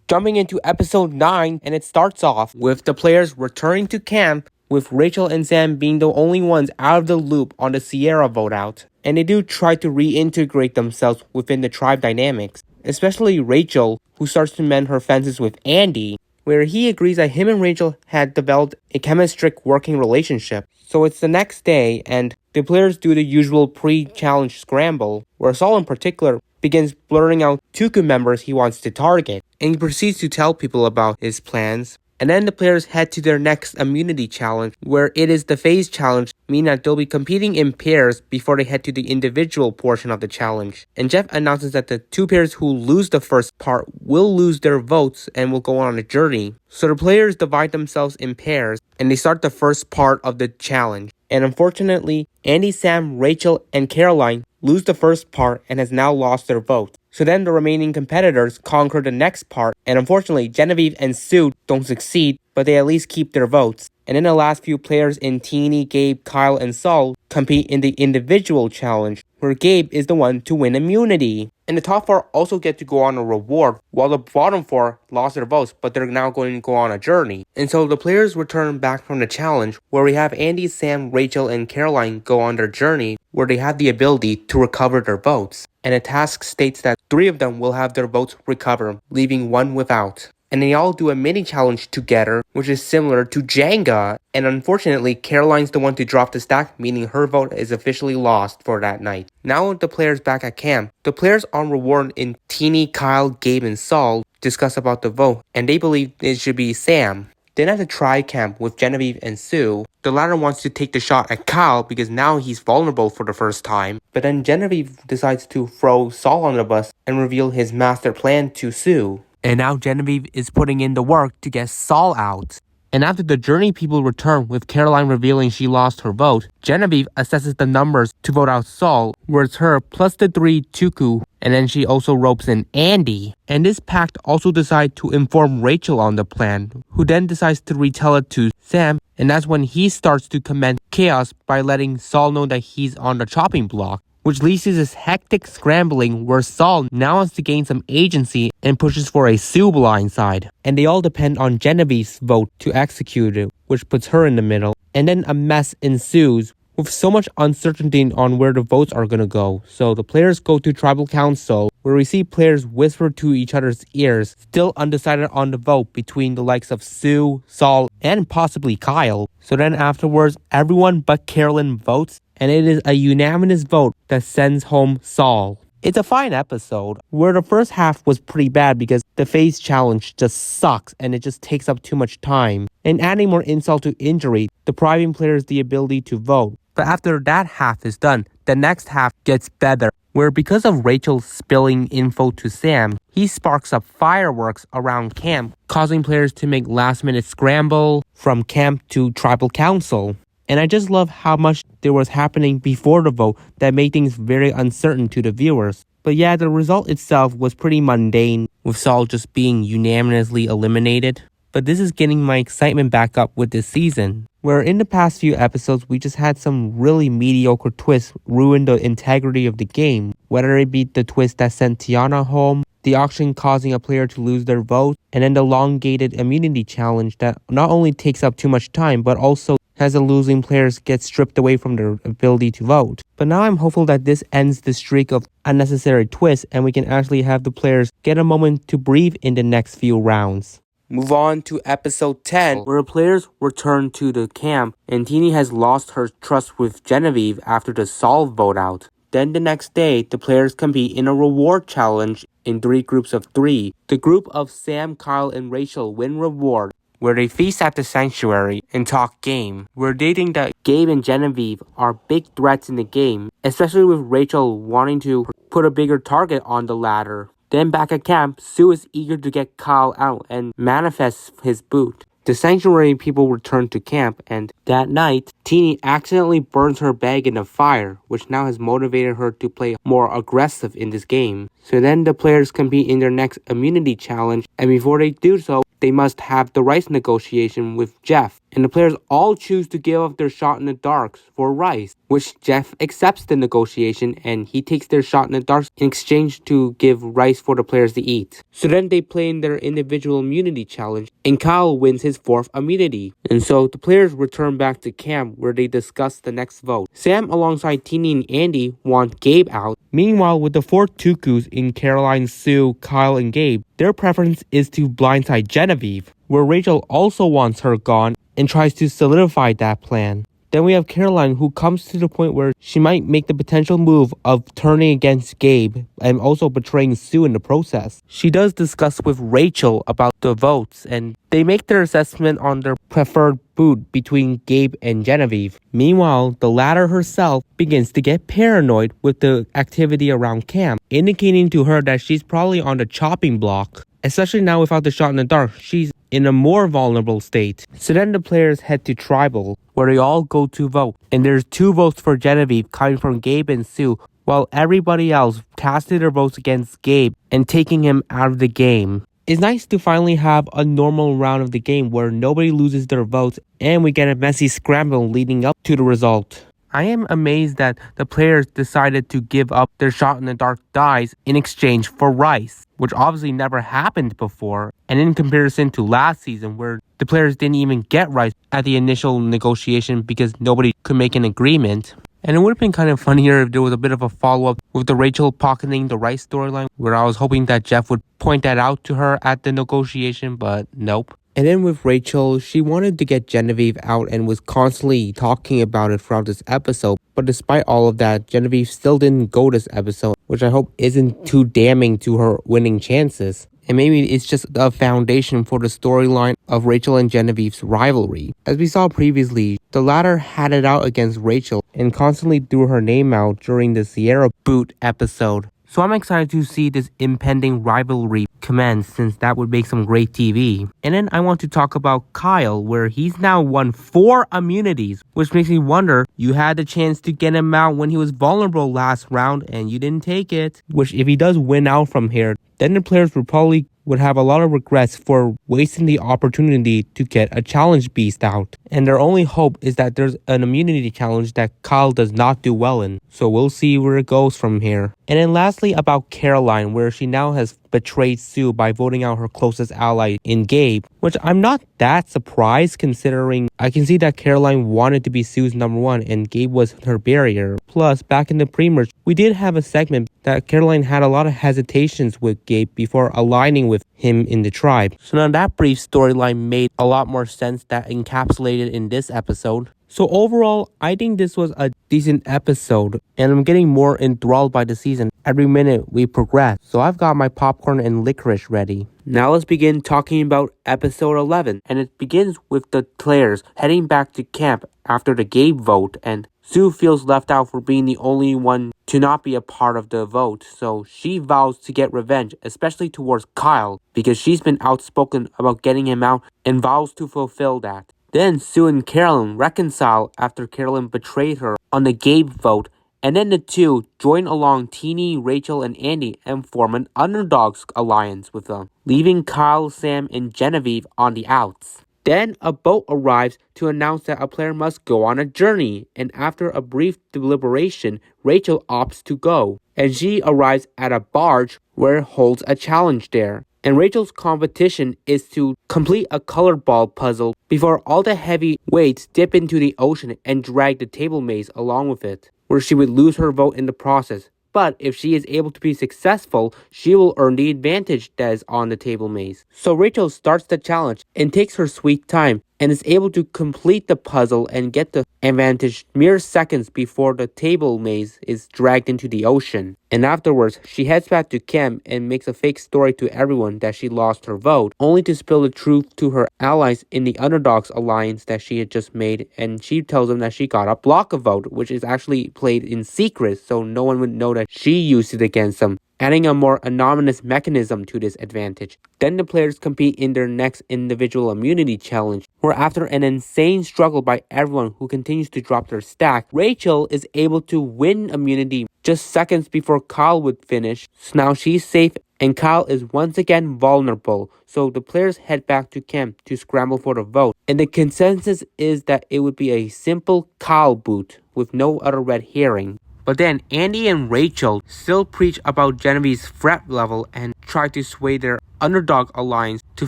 Jumping into episode 9, and it starts off with the players returning to camp with Rachel and Sam being the only ones out of the loop on the Sierra vote out. And they do try to reintegrate themselves within the tribe dynamics. Especially Rachel, who starts to mend her fences with Andy, where he agrees that him and Rachel had developed a chemistry working relationship. So it's the next day, and the players do the usual pre-challenge scramble, where Saul in particular begins blurting out Tuku members he wants to target, and he proceeds to tell people about his plans. And then the players head to their next immunity challenge, where it is the phase challenge, meaning that they'll be competing in pairs before they head to the individual portion of the challenge. And Jeff announces that the 2 pairs who lose the first part will lose their votes and will go on a journey. So the players divide themselves in pairs, and they start the first part of the challenge. And unfortunately, Andy, Sam, Rachel, and Caroline lose the first part and has now lost their vote. So then the remaining competitors conquer the next part, and unfortunately Genevieve and Sue don't succeed, but they at least keep their votes. And then the last few players in Teeny, Gabe, Kyle, and Saul compete in the individual challenge, where Gabe is the one to win immunity. And the top 4 also get to go on a reward, while the bottom 4 lost their votes, but they're now going to go on a journey. And so the players return back from the challenge, where we have Andy, Sam, Rachel, and Caroline go on their journey, where they have the ability to recover their votes. And the task states that 3 of them will have their votes recovered, leaving 1 without. And they all do a mini challenge together, which is similar to Jenga. And unfortunately, Caroline's the one to drop the stack, meaning her vote is officially lost for that night. Now with the players back at camp, the players on reward in Teeny, Kyle, Gabe, and Saul discuss about the vote, and they believe it should be Sam. Then at the tri-camp with Genevieve and Sue, the latter wants to take the shot at Kyle because now he's vulnerable for the first time. But then Genevieve decides to throw Saul on the bus and reveal his master plan to Sue. And now Genevieve is putting in the work to get Saul out. And after the journey people return with Caroline revealing she lost her vote, Genevieve assesses the numbers to vote out Saul, where it's her plus the 3 Tuku, and then she also ropes in Andy. And this pact also decides to inform Rachel on the plan, who then decides to retell it to Sam, and that's when he starts to commence chaos by letting Saul know that he's on the chopping block, which leads to this hectic scrambling where Saul now wants to gain some agency and pushes for a Sue blindside. And they all depend on Genevieve's vote to execute it, which puts her in the middle. And then a mess ensues with so much uncertainty on where the votes are going to go. So the players go to tribal council, where we see players whisper to each other's ears, still undecided on the vote between the likes of Sue, Saul, and possibly Kyle. So then afterwards, everyone but Carolyn votes, and it is a unanimous vote that sends home Saul. It's a fine episode, where the first half was pretty bad because the face challenge just sucks and it just takes up too much time. And adding more insult to injury, depriving players the ability to vote. But after that half is done, the next half gets better, where because of Rachel spilling info to Sam, he sparks up fireworks around camp, causing players to make last-minute scramble from camp to tribal council. And I just love how much there was happening before the vote that made things very uncertain to the viewers. But yeah, the result itself was pretty mundane, with Saul just being unanimously eliminated. But this is getting my excitement back up with this season, where in the past few episodes we just had some really mediocre twists ruin the integrity of the game, whether it be the twist that sent Tiana home, the auction causing a player to lose their vote, and then the elongated immunity challenge that not only takes up too much time, but also has the losing players get stripped away from their ability to vote. But now I'm hopeful that this ends the streak of unnecessary twists and we can actually have the players get a moment to breathe in the next few rounds. Move on to episode 10, where players return to the camp and Teeny has lost her trust with Genevieve after the Saul vote out. Then the next day, the players compete in a reward challenge in 3 groups of 3. The group of Sam, Kyle, and Rachel win reward, where they feast at the sanctuary and talk game, where they think that Gabe and Genevieve are big threats in the game, especially with Rachel wanting to put a bigger target on the latter. Then back at camp, Sue is eager to get Kyle out and manifests his boot. The sanctuary people return to camp, and that night, Teeny accidentally burns her bag in a fire, which now has motivated her to play more aggressive in this game. So then the players compete in their next immunity challenge, and before they do so, they must have the rice negotiation with Jeff. And the players all choose to give up their shot in the darks for rice, which Jeff accepts the negotiation and he takes their shot in the darks in exchange to give rice for the players to eat. So then they play in their individual immunity challenge and Kyle wins his 4th immunity. And so the players return back to camp where they discuss the next vote. Sam alongside Teeny and Andy want Gabe out. Meanwhile, with the 4 Tukus in Caroline, Sue, Kyle, and Gabe, their preference is to blindside Genevieve, where Rachel also wants her gone and tries to solidify that plan. Then we have Caroline, who comes to the point where she might make the potential move of turning against Gabe and also betraying Sue in the process. She does discuss with Rachel about the votes, and they make their assessment on their preferred boot between Gabe and Genevieve. Meanwhile, the latter herself begins to get paranoid with the activity around camp, indicating to her that she's probably on the chopping block. Especially now without the shot in the dark, she's in a more vulnerable state. So then the players head to tribal, where they all go to vote. And there's 2 votes for Genevieve coming from Gabe and Sue, while everybody else casted their votes against Gabe and taking him out of the game. It's nice to finally have a normal round of the game where nobody loses their votes and we get a messy scramble leading up to the result. I am amazed that the players decided to give up their shot in the dark dice in exchange for rice, which obviously never happened before, and in comparison to last season where the players didn't even get rice at the initial negotiation because nobody could make an agreement. And it would have been kind of funnier if there was a bit of a follow-up with the Rachel pocketing the rice storyline, where I was hoping that Jeff would point that out to her at the negotiation, but nope. And then with Rachel, she wanted to get Genevieve out and was constantly talking about it throughout this episode. But despite all of that, Genevieve still didn't go this episode, which I hope isn't too damning to her winning chances. And maybe it's just a foundation for the storyline of Rachel and Genevieve's rivalry. As we saw previously, the latter had it out against Rachel and constantly threw her name out during the Sierra boot episode. So I'm excited to see this impending rivalry commence, since that would make some great TV. And then I want to talk about Kyle, where he's now won 4 immunities, which makes me wonder, you had the chance to get him out when he was vulnerable last round and you didn't take it. Which if he does win out from here, then the players would have a lot of regrets for wasting the opportunity to get a challenge beast out. And their only hope is that there's an immunity challenge that Kyle does not do well in. So we'll see where it goes from here. And then lastly about Caroline, where she now has betrayed Sue by voting out her closest ally in Gabe, which I'm not that surprised considering I can see that Caroline wanted to be Sue's number 1 and Gabe was her barrier. Plus, back in the pre-merge, we did have a segment that Caroline had a lot of hesitations with Gabe before aligning with him in the tribe. So now that brief storyline made a lot more sense that encapsulated in this episode. So overall, I think this was a decent episode, and I'm getting more enthralled by the season every minute we progress. So I've got my popcorn and licorice ready. Now let's begin talking about episode 11, and it begins with the players heading back to camp after the Gabe vote, and Sue feels left out for being the only one to not be a part of the vote, so she vows to get revenge, especially towards Kyle, because she's been outspoken about getting him out and vows to fulfill that. Then Sue and Carolyn reconcile after Carolyn betrayed her on the Gabe vote, and then the two join along Teeny, Rachel, and Andy and form an underdogs alliance with them, leaving Kyle, Sam, and Genevieve on the outs. Then a boat arrives to announce that a player must go on a journey, and after a brief deliberation, Rachel opts to go, and she arrives at a barge where it holds a challenge there. And Rachel's competition is to complete a colored ball puzzle before all the heavy weights dip into the ocean and drag the table maze along with it, where she would lose her vote in the process. But if she is able to be successful, she will earn the advantage that is on the table maze. So Rachel starts the challenge and takes her sweet time and is able to complete the puzzle and get the advantage mere seconds before the table maze is dragged into the ocean. And afterwards, she heads back to camp and makes a fake story to everyone that she lost her vote, only to spill the truth to her allies in the Underdogs alliance that she had just made, and she tells them that she got a block of vote, which is actually played in secret so no one would know that she used it against them, adding a more anonymous mechanism to this advantage. Then the players compete in their next individual immunity challenge, where after an insane struggle by everyone who continues to drop their stack, Rachel is able to win immunity just seconds before Kyle would finish. So now she's safe and Kyle is once again vulnerable, so the players head back to camp to scramble for the vote. And the consensus is that it would be a simple Kyle boot with no other red herring. But then Andy and Rachel still preach about Genevieve's threat level and try to sway their underdog alliance to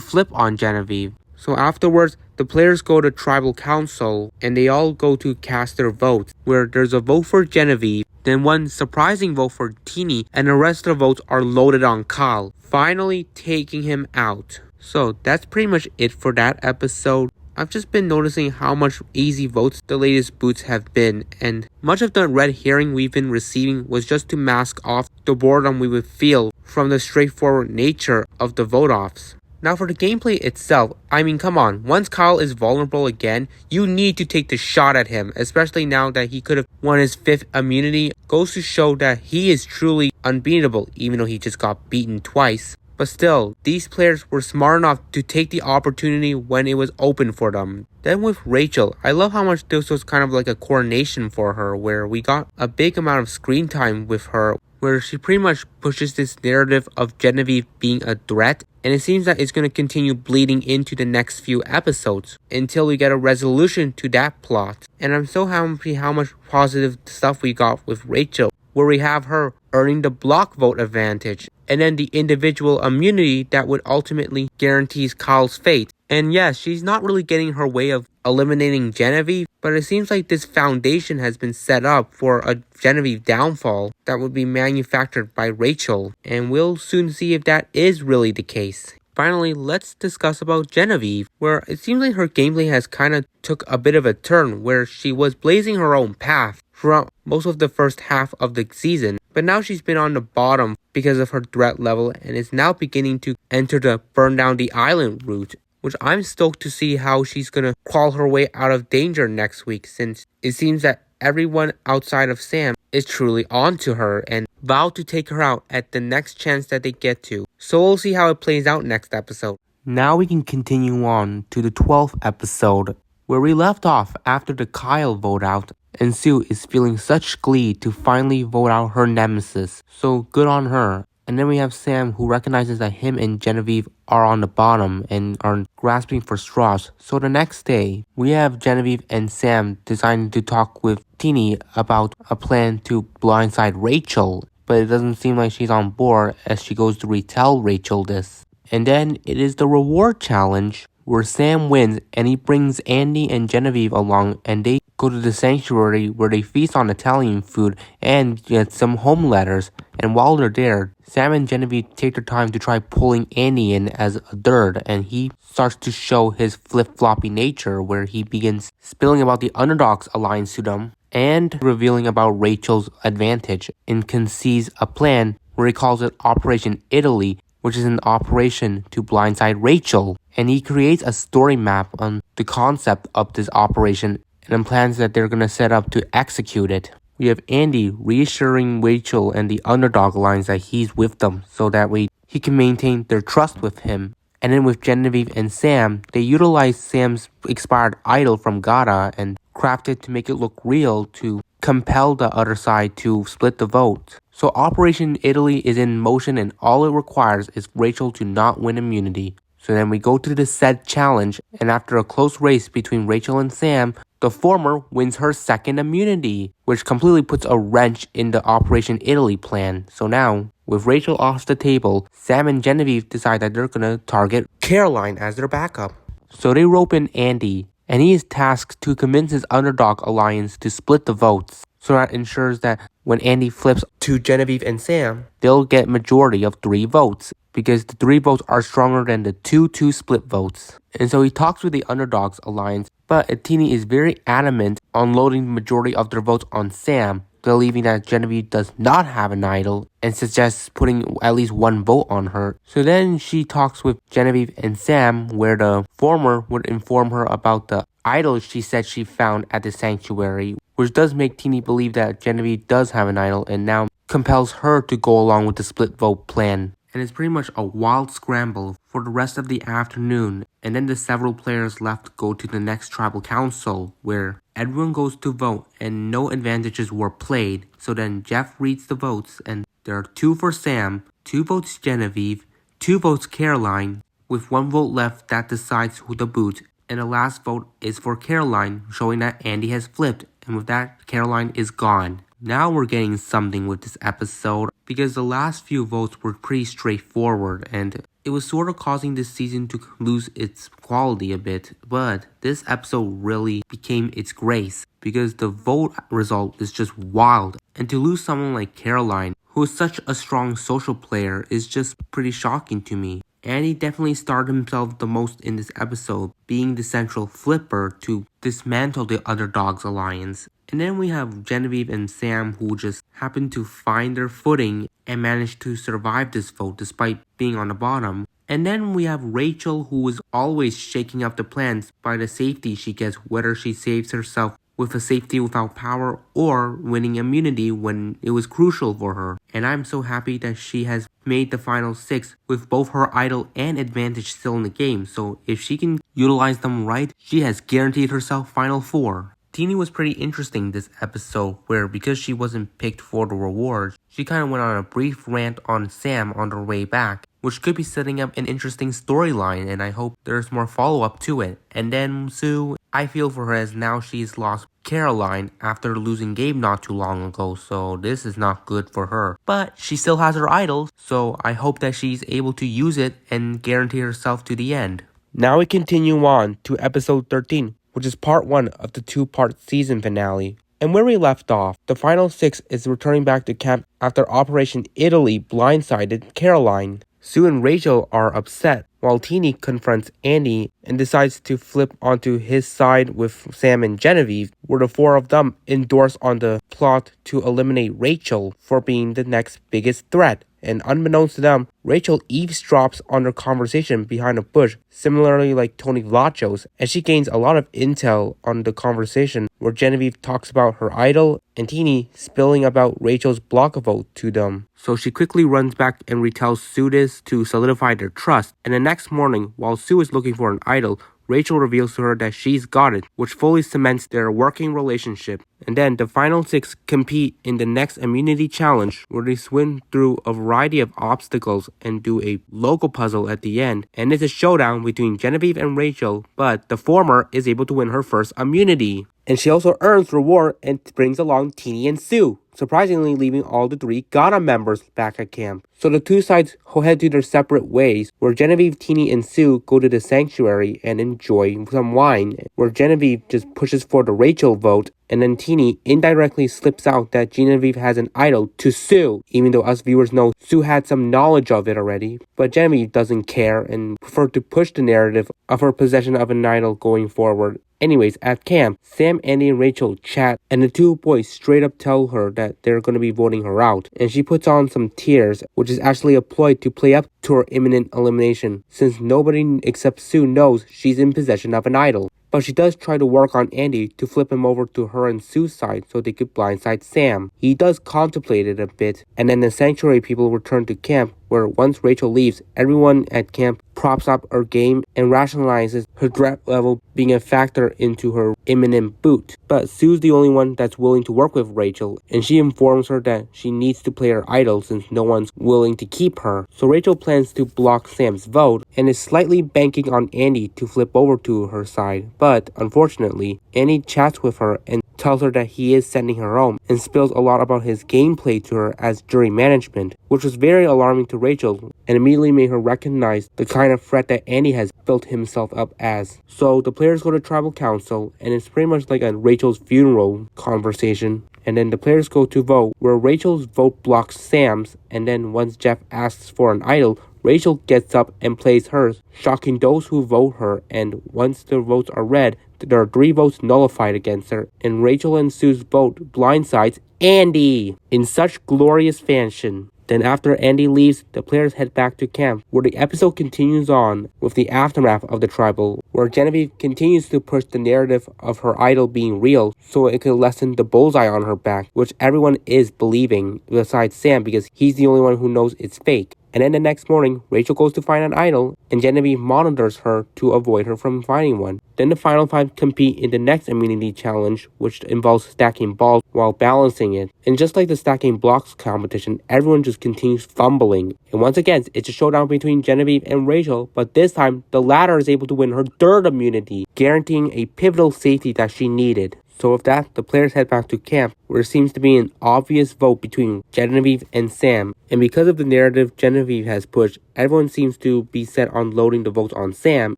flip on Genevieve. So afterwards, the players go to tribal council and they all go to cast their votes, where there's a vote for Genevieve, then one surprising vote for Teeny, and the rest of the votes are loaded on Kyle, finally taking him out. So that's pretty much it for that episode. I've just been noticing how much easy votes the latest boots have been, and much of the red herring we've been receiving was just to mask off the boredom we would feel from the straightforward nature of the vote-offs. Now for the gameplay itself, I mean come on, once Kyle is vulnerable again, you need to take the shot at him, especially now that he could have won his 5th immunity. Goes to show that he is truly unbeatable, even though he just got beaten twice. But still, these players were smart enough to take the opportunity when it was open for them. Then with Rachel, I love how much this was kind of like a coronation for her, where we got a big amount of screen time with her where she pretty much pushes this narrative of Genevieve being a threat, and it seems that it's going to continue bleeding into the next few episodes until we get a resolution to that plot. And I'm so happy how much positive stuff we got with Rachel, where we have her earning the block vote advantage, and then the individual immunity that would ultimately guarantees Kyle's fate. And yes, she's not really getting her way of eliminating Genevieve, but it seems like this foundation has been set up for a Genevieve downfall that would be manufactured by Rachel, and we'll soon see if that is really the case. Finally, let's discuss about Genevieve, where it seems like her gameplay has kind of took a bit of a turn, where she was blazing her own path throughout most of the first half of the season, but now she's been on the bottom because of her threat level and is now beginning to enter the burn down the island route, which I'm stoked to see how she's gonna crawl her way out of danger next week, since it seems that everyone outside of Sam is truly onto her and vow to take her out at the next chance that they get to. So we'll see how it plays out next episode. Now we can continue on to the 12th episode, where we left off after the Kyle vote out, and Sue is feeling such glee to finally vote out her nemesis, so good on her. And then we have Sam, who recognizes that him and Genevieve are on the bottom and are grasping for straws. So the next day, we have Genevieve and Sam deciding to talk with Teeny about a plan to blindside Rachel, but it doesn't seem like she's on board as she goes to retell Rachel this. And then it is the reward challenge, where Sam wins and he brings Andy and Genevieve along, and they go to the sanctuary where they feast on Italian food and get some home letters. And while they're there, Sam and Genevieve take their time to try pulling Andy in as a third, and he starts to show his flip-floppy nature, where he begins spilling about the Underdogs alliance to them and revealing about Rachel's advantage, and conceives a plan where he calls it Operation Italy, which is an operation to blindside Rachel. And he creates a story map on the concept of this operation and plans that they're going to set up to execute it. We have Andy reassuring Rachel and the Underdog Alliance that he's with them, so that way he can maintain their trust with him. And then with Genevieve and Sam, they utilize Sam's expired idol from Gata and craft it to make it look real to compel the other side to split the vote. So Operation Italy is in motion, and all it requires is Rachel to not win immunity. So then we go to the said challenge, and after a close race between Rachel and Sam, the former wins her second immunity, which completely puts a wrench in the Operation Italy plan. So now, with Rachel off the table, Sam and Genevieve decide that they're gonna target Caroline as their backup. So they rope in Andy, and he is tasked to convince his Underdog Alliance to split the votes. So that ensures that when Andy flips to Genevieve and Sam, they'll get majority of 3 votes, because the 3 votes are stronger than the 2-2 split votes. And so he talks with the Underdogs Alliance, but Atini is very adamant on loading the majority of their votes on Sam, believing that Genevieve does not have an idol, and suggests putting at least 1 vote on her. So then she talks with Genevieve and Sam, where the former would inform her about the idol she said she found at the sanctuary, which does make Teeny believe that Genevieve does have an idol, and now compels her to go along with the split vote plan. And it's pretty much a wild scramble for the rest of the afternoon, and then the several players left go to the next tribal council, where everyone goes to vote and no advantages were played. So then Jeff reads the votes, and there are 2 for Sam, 2 votes Genevieve, 2 votes Caroline, with 1 vote left that decides who to boot, and the last vote is for Caroline, showing that Andy has flipped, and with that, Caroline is gone. Now we're getting something with this episode, because the last few votes were pretty straightforward, and it was sort of causing this season to lose its quality a bit, but this episode really became its grace, because the vote result is just wild, and to lose someone like Caroline, who is such a strong social player, is just pretty shocking to me. And he definitely starred himself the most in this episode, being the central flipper to dismantle the Underdogs Alliance. And then we have Genevieve and Sam, who just happen to find their footing and manage to survive this vote despite being on the bottom. And then we have Rachel, who is always shaking up the plans by the safety she gets, whether she saves herself with a safety without power or winning immunity when it was crucial for her. And I'm so happy that she has made the final 6 with both her idol and advantage still in the game. So if she can utilize them right, she has guaranteed herself final 4. Teeny was pretty interesting this episode where because she wasn't picked for the rewards, she kind of went on a brief rant on Sam on her way back, which could be setting up an interesting storyline, and I hope there's more follow-up to it. And then Sue, I feel for her as now she's lost Caroline after losing Gabe not too long ago, so this is not good for her. But she still has her idol, so I hope that she's able to use it and guarantee herself to the end. Now we continue on to episode 13, which is part 1 of the 2-part season finale. And where we left off, the final 6 is returning back to camp after Operation Italy blindsided Caroline. Sue and Rachel are upset, while Teeny confronts Andy and decides to flip onto his side with Sam and Genevieve, where the 4 of them endorse on the plot to eliminate Rachel for being the next biggest threat. And unbeknownst to them, Rachel eavesdrops on their conversation behind a bush, similarly like Tony Vlachos, and she gains a lot of intel on the conversation where Genevieve talks about her idol and Teeny spilling about Rachel's block vote to them. So she quickly runs back and retells Sue this to solidify their trust, and the next morning, while Sue is looking for an idol, Rachel reveals to her that she's got it, which fully cements their working relationship. And then the final 6 compete in the next immunity challenge, where they swim through a variety of obstacles and do a local puzzle at the end. And it's a showdown between Genevieve and Rachel, but the former is able to win her first immunity. And she also earns reward and brings along Teeny and Sue, surprisingly leaving all the 3 Ghana members back at camp. So the 2 sides head to their separate ways, where Genevieve, Teeny, and Sue go to the sanctuary and enjoy some wine, where Genevieve just pushes for the Rachel vote, and then Teeny indirectly slips out that Genevieve has an idol to Sue, even though us viewers know Sue had some knowledge of it already. But Genevieve doesn't care and prefers to push the narrative of her possession of an idol going forward. Anyways, at camp, Sam, Andy, and Rachel chat, and the 2 boys straight up tell her that they're going to be voting her out. And she puts on some tears, which is actually a ploy to play up to her imminent elimination, since nobody except Sue knows she's in possession of an idol. But she does try to work on Andy to flip him over to her and Sue's side so they could blindside Sam. He does contemplate it a bit, and then the sanctuary people return to camp, where once Rachel leaves, everyone at camp props up her game and rationalizes her threat level being a factor into her imminent boot. But Sue's the only one that's willing to work with Rachel, and she informs her that she needs to play her idol since no one's willing to keep her. So Rachel plans to block Sam's vote and is slightly banking on Andy to flip over to her side. But unfortunately, Andy chats with her and tells her that he is sending her home and spills a lot about his gameplay to her as jury management, which was very alarming to Rachel and immediately made her recognize the kind of threat that Andy has built himself up as. So the players go to tribal council, and it's pretty much like a Rachel's funeral conversation. And then the players go to vote, where Rachel's vote blocks Sam's, and then once Jeff asks for an idol, Rachel gets up and plays hers, shocking those who vote her, and once the votes are read, there are 3 votes nullified against her, and Rachel and Sue's vote blindsides Andy in such glorious fashion. Then after Andy leaves, the players head back to camp, where the episode continues on with the aftermath of the tribal, where Genevieve continues to push the narrative of her idol being real so it could lessen the bullseye on her back, which everyone is believing besides Sam because he's the only one who knows it's fake. And then the next morning, Rachel goes to find an idol, and Genevieve monitors her to avoid her from finding one. Then the final 5 compete in the next immunity challenge, which involves stacking balls while balancing it. And just like the stacking blocks competition, everyone just continues fumbling. And once again, it's a showdown between Genevieve and Rachel, but this time, the latter is able to win her 3rd immunity, guaranteeing a pivotal safety that she needed. So with that, the players head back to camp, where there seems to be an obvious vote between Genevieve and Sam. And because of the narrative Genevieve has pushed, everyone seems to be set on loading the votes on Sam.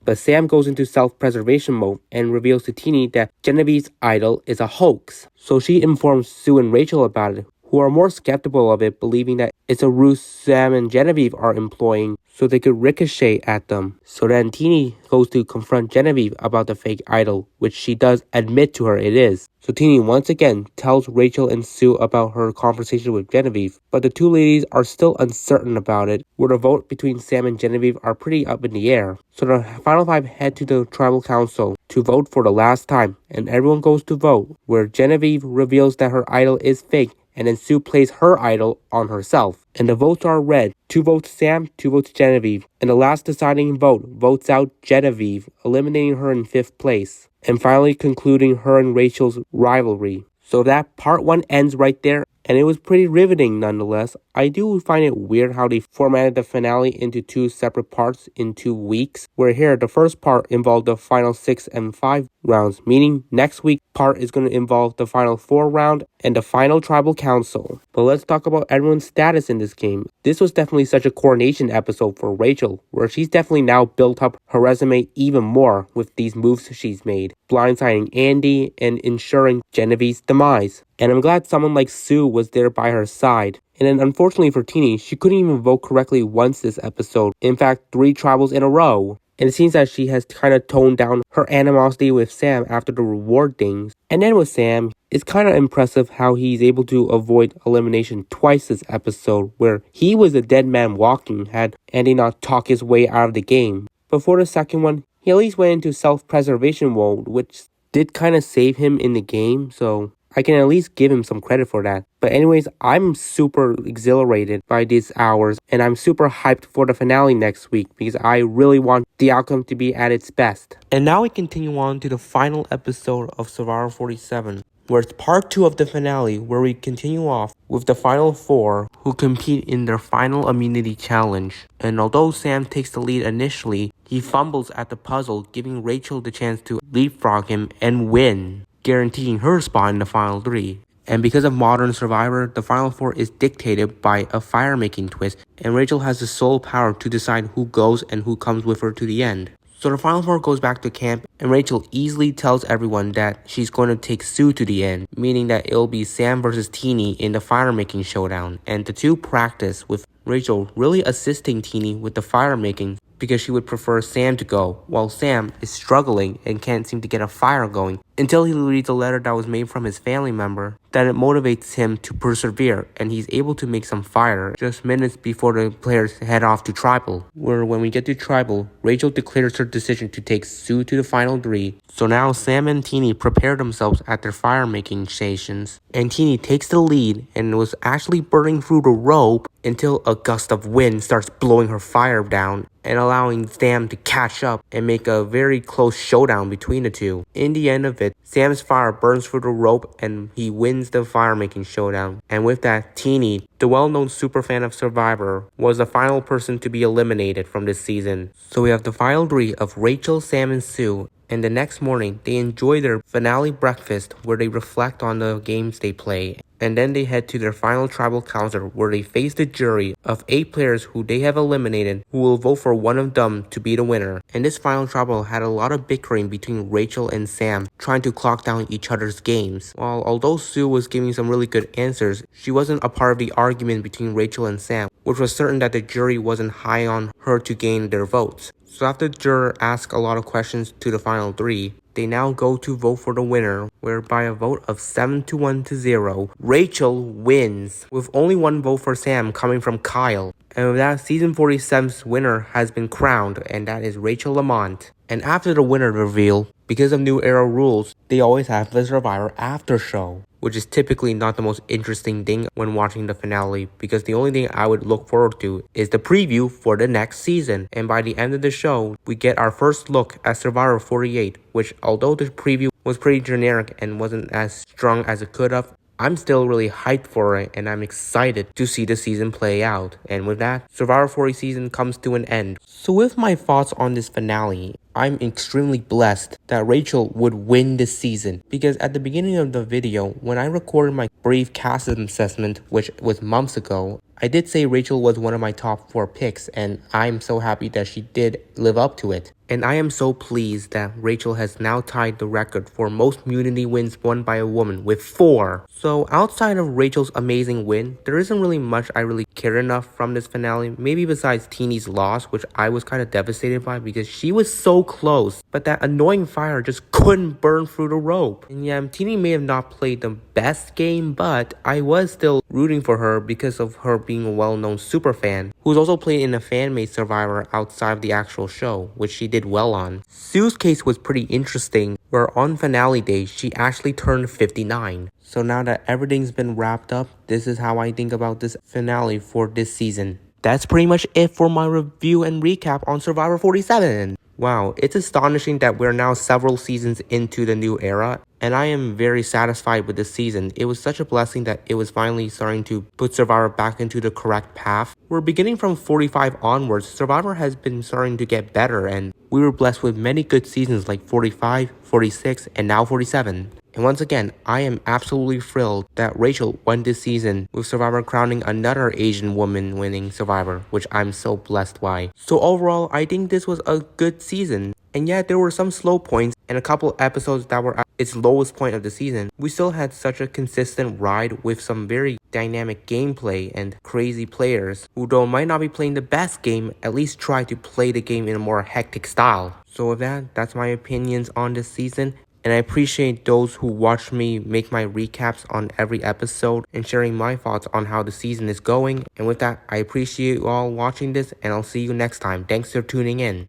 But Sam goes into self-preservation mode and reveals to Teeny that Genevieve's idol is a hoax. So she informs Sue and Rachel about it, who are more skeptical of it, believing that it's a ruse Sam and Genevieve are employing so they could ricochet at them. So then Teeny goes to confront Genevieve about the fake idol, which she does admit to her it is. So Teeny once again tells Rachel and Sue about her conversation with Genevieve, but the 2 ladies are still uncertain about it, where the vote between Sam and Genevieve are pretty up in the air. So the final 5 head to the tribal council to vote for the last time, and everyone goes to vote, where Genevieve reveals that her idol is fake and then Sue plays her idol on herself. And the votes are red. 2 votes Sam, 2 votes Genevieve. And the last deciding vote votes out Genevieve, eliminating her in 5th place. And finally concluding her and Rachel's rivalry. So that part 1 ends right there, and it was pretty riveting nonetheless. I do find it weird how they formatted the finale into 2 separate parts in 2 weeks, where here the first part involved the final 6 and 5 rounds, meaning next week part is going to involve the final 4 round and the final tribal council. But let's talk about everyone's status in this game. This was definitely such a coronation episode for Rachel, where she's definitely now built up her resume even more with these moves she's made, blindsiding Andy and ensuring Genevieve's demise. And I'm glad someone like Sue was there by her side. And then unfortunately for Teenie, she couldn't even vote correctly once this episode. In fact, 3 tribals in a row. And it seems that she has kind of toned down her animosity with Sam after the reward things. And then with Sam, it's kind of impressive how he's able to avoid elimination twice this episode, where he was a dead man walking had Andy not talk his way out of the game. But for the second one, he at least went into self-preservation mode, which did kind of save him in the game, so I can at least give him some credit for that. But anyways, I'm super exhilarated by these hours, and I'm super hyped for the finale next week because I really want the outcome to be at its best. And now we continue on to the final episode of Survivor 47, where it's part 2 of the finale, where we continue off with the final 4 who compete in their final immunity challenge. And although Sam takes the lead initially, he fumbles at the puzzle, giving Rachel the chance to leapfrog him and win, guaranteeing her spot in the final 3. And because of modern Survivor, the final 4 is dictated by a fire-making twist, and Rachel has the sole power to decide who goes and who comes with her to the end. So the final 4 goes back to camp, and Rachel easily tells everyone that she's going to take Sue to the end, meaning that it'll be Sam versus Teenie in the fire-making showdown. And the 2 practice, with Rachel really assisting Teenie with the fire-making because she would prefer Sam to go, while Sam is struggling and can't seem to get a fire going, until he reads a letter that was made from his family member, that it motivates him to persevere, and he's able to make some fire just minutes before the players head off to Tribal, where when we get to Tribal, Rachel declares her decision to take Sue to the final 3. So now Sam and Teenie prepare themselves at their fire making stations, and Teenie takes the lead and was actually burning through the rope until a gust of wind starts blowing her fire down and allowing Sam to catch up and make a very close showdown between the 2. In the end of it, Sam's fire burns through the rope and he wins the fire-making showdown. And with that, Teenie, the well-known superfan of Survivor, was the final person to be eliminated from this season. So we have the final 3 of Rachel, Sam, and Sue. And the next morning, they enjoy their finale breakfast where they reflect on the games they play. And then they head to their final tribal council where they face the jury of 8 players who they have eliminated who will vote for one of them to be the winner. And this final tribal had a lot of bickering between Rachel and Sam trying to clock down each other's games. While although Sue was giving some really good answers, she wasn't a part of the argument between Rachel and Sam, which was certain that the jury wasn't high on her to gain their votes. So after the juror asked a lot of questions to the final 3, they now go to vote for the winner, where by a vote of 7-1 to 0, Rachel wins, with only 1 vote for Sam coming from Kyle. And with that, season 47's winner has been crowned, and that is Rachel Lamont. And after the winner reveal, because of New Era rules, they always have the Survivor after show, which is typically not the most interesting thing when watching the finale, because the only thing I would look forward to is the preview for the next season. And by the end of the show, we get our first look at Survivor 48, which although the preview was pretty generic and wasn't as strong as it could have, I'm still really hyped for it, and I'm excited to see the season play out. And with that, Survivor 40 season comes to an end. So with my thoughts on this finale, I'm extremely blessed that Rachel would win this season, because at the beginning of the video, when I recorded my brief cast assessment, which was months ago, I did say Rachel was one of my top 4 picks, and I'm so happy that she did live up to it. And I am so pleased that Rachel has now tied the record for most immunity wins won by a woman with 4. So outside of Rachel's amazing win, there isn't really much I really care enough from this finale, maybe besides Teenie's loss, which I was kind of devastated by because she was so close, but that annoying fire just couldn't burn through the rope. And yeah, Teenie may have not played the best game, but I was still rooting for her because of her being a well-known superfan, who's also played in a fan-made Survivor outside of the actual show, which she did did well on. Sue's case was pretty interesting, where on finale day, she actually turned 59. So now that everything's been wrapped up, this is how I think about this finale for this season. That's pretty much it for my review and recap on Survivor 47. Wow, it's astonishing that we're now several seasons into the new era, and I am very satisfied with this season. It was such a blessing that it was finally starting to put Survivor back into the correct path. We're beginning from 45 onwards. Survivor has been starting to get better, and we were blessed with many good seasons like 45, 46, and now 47. And once again, I am absolutely thrilled that Rachel won this season, with Survivor crowning another Asian woman winning Survivor, which I'm so blessed by. So overall, I think this was a good season. And yet there were some slow points and a couple episodes that were at its lowest point of the season. We still had such a consistent ride with some very dynamic gameplay and crazy players who, though might not be playing the best game, at least try to play the game in a more hectic style. So with that, that's my opinions on this season. And I appreciate those who watch me make my recaps on every episode and sharing my thoughts on how the season is going. And with that, I appreciate you all watching this, and I'll see you next time. Thanks for tuning in.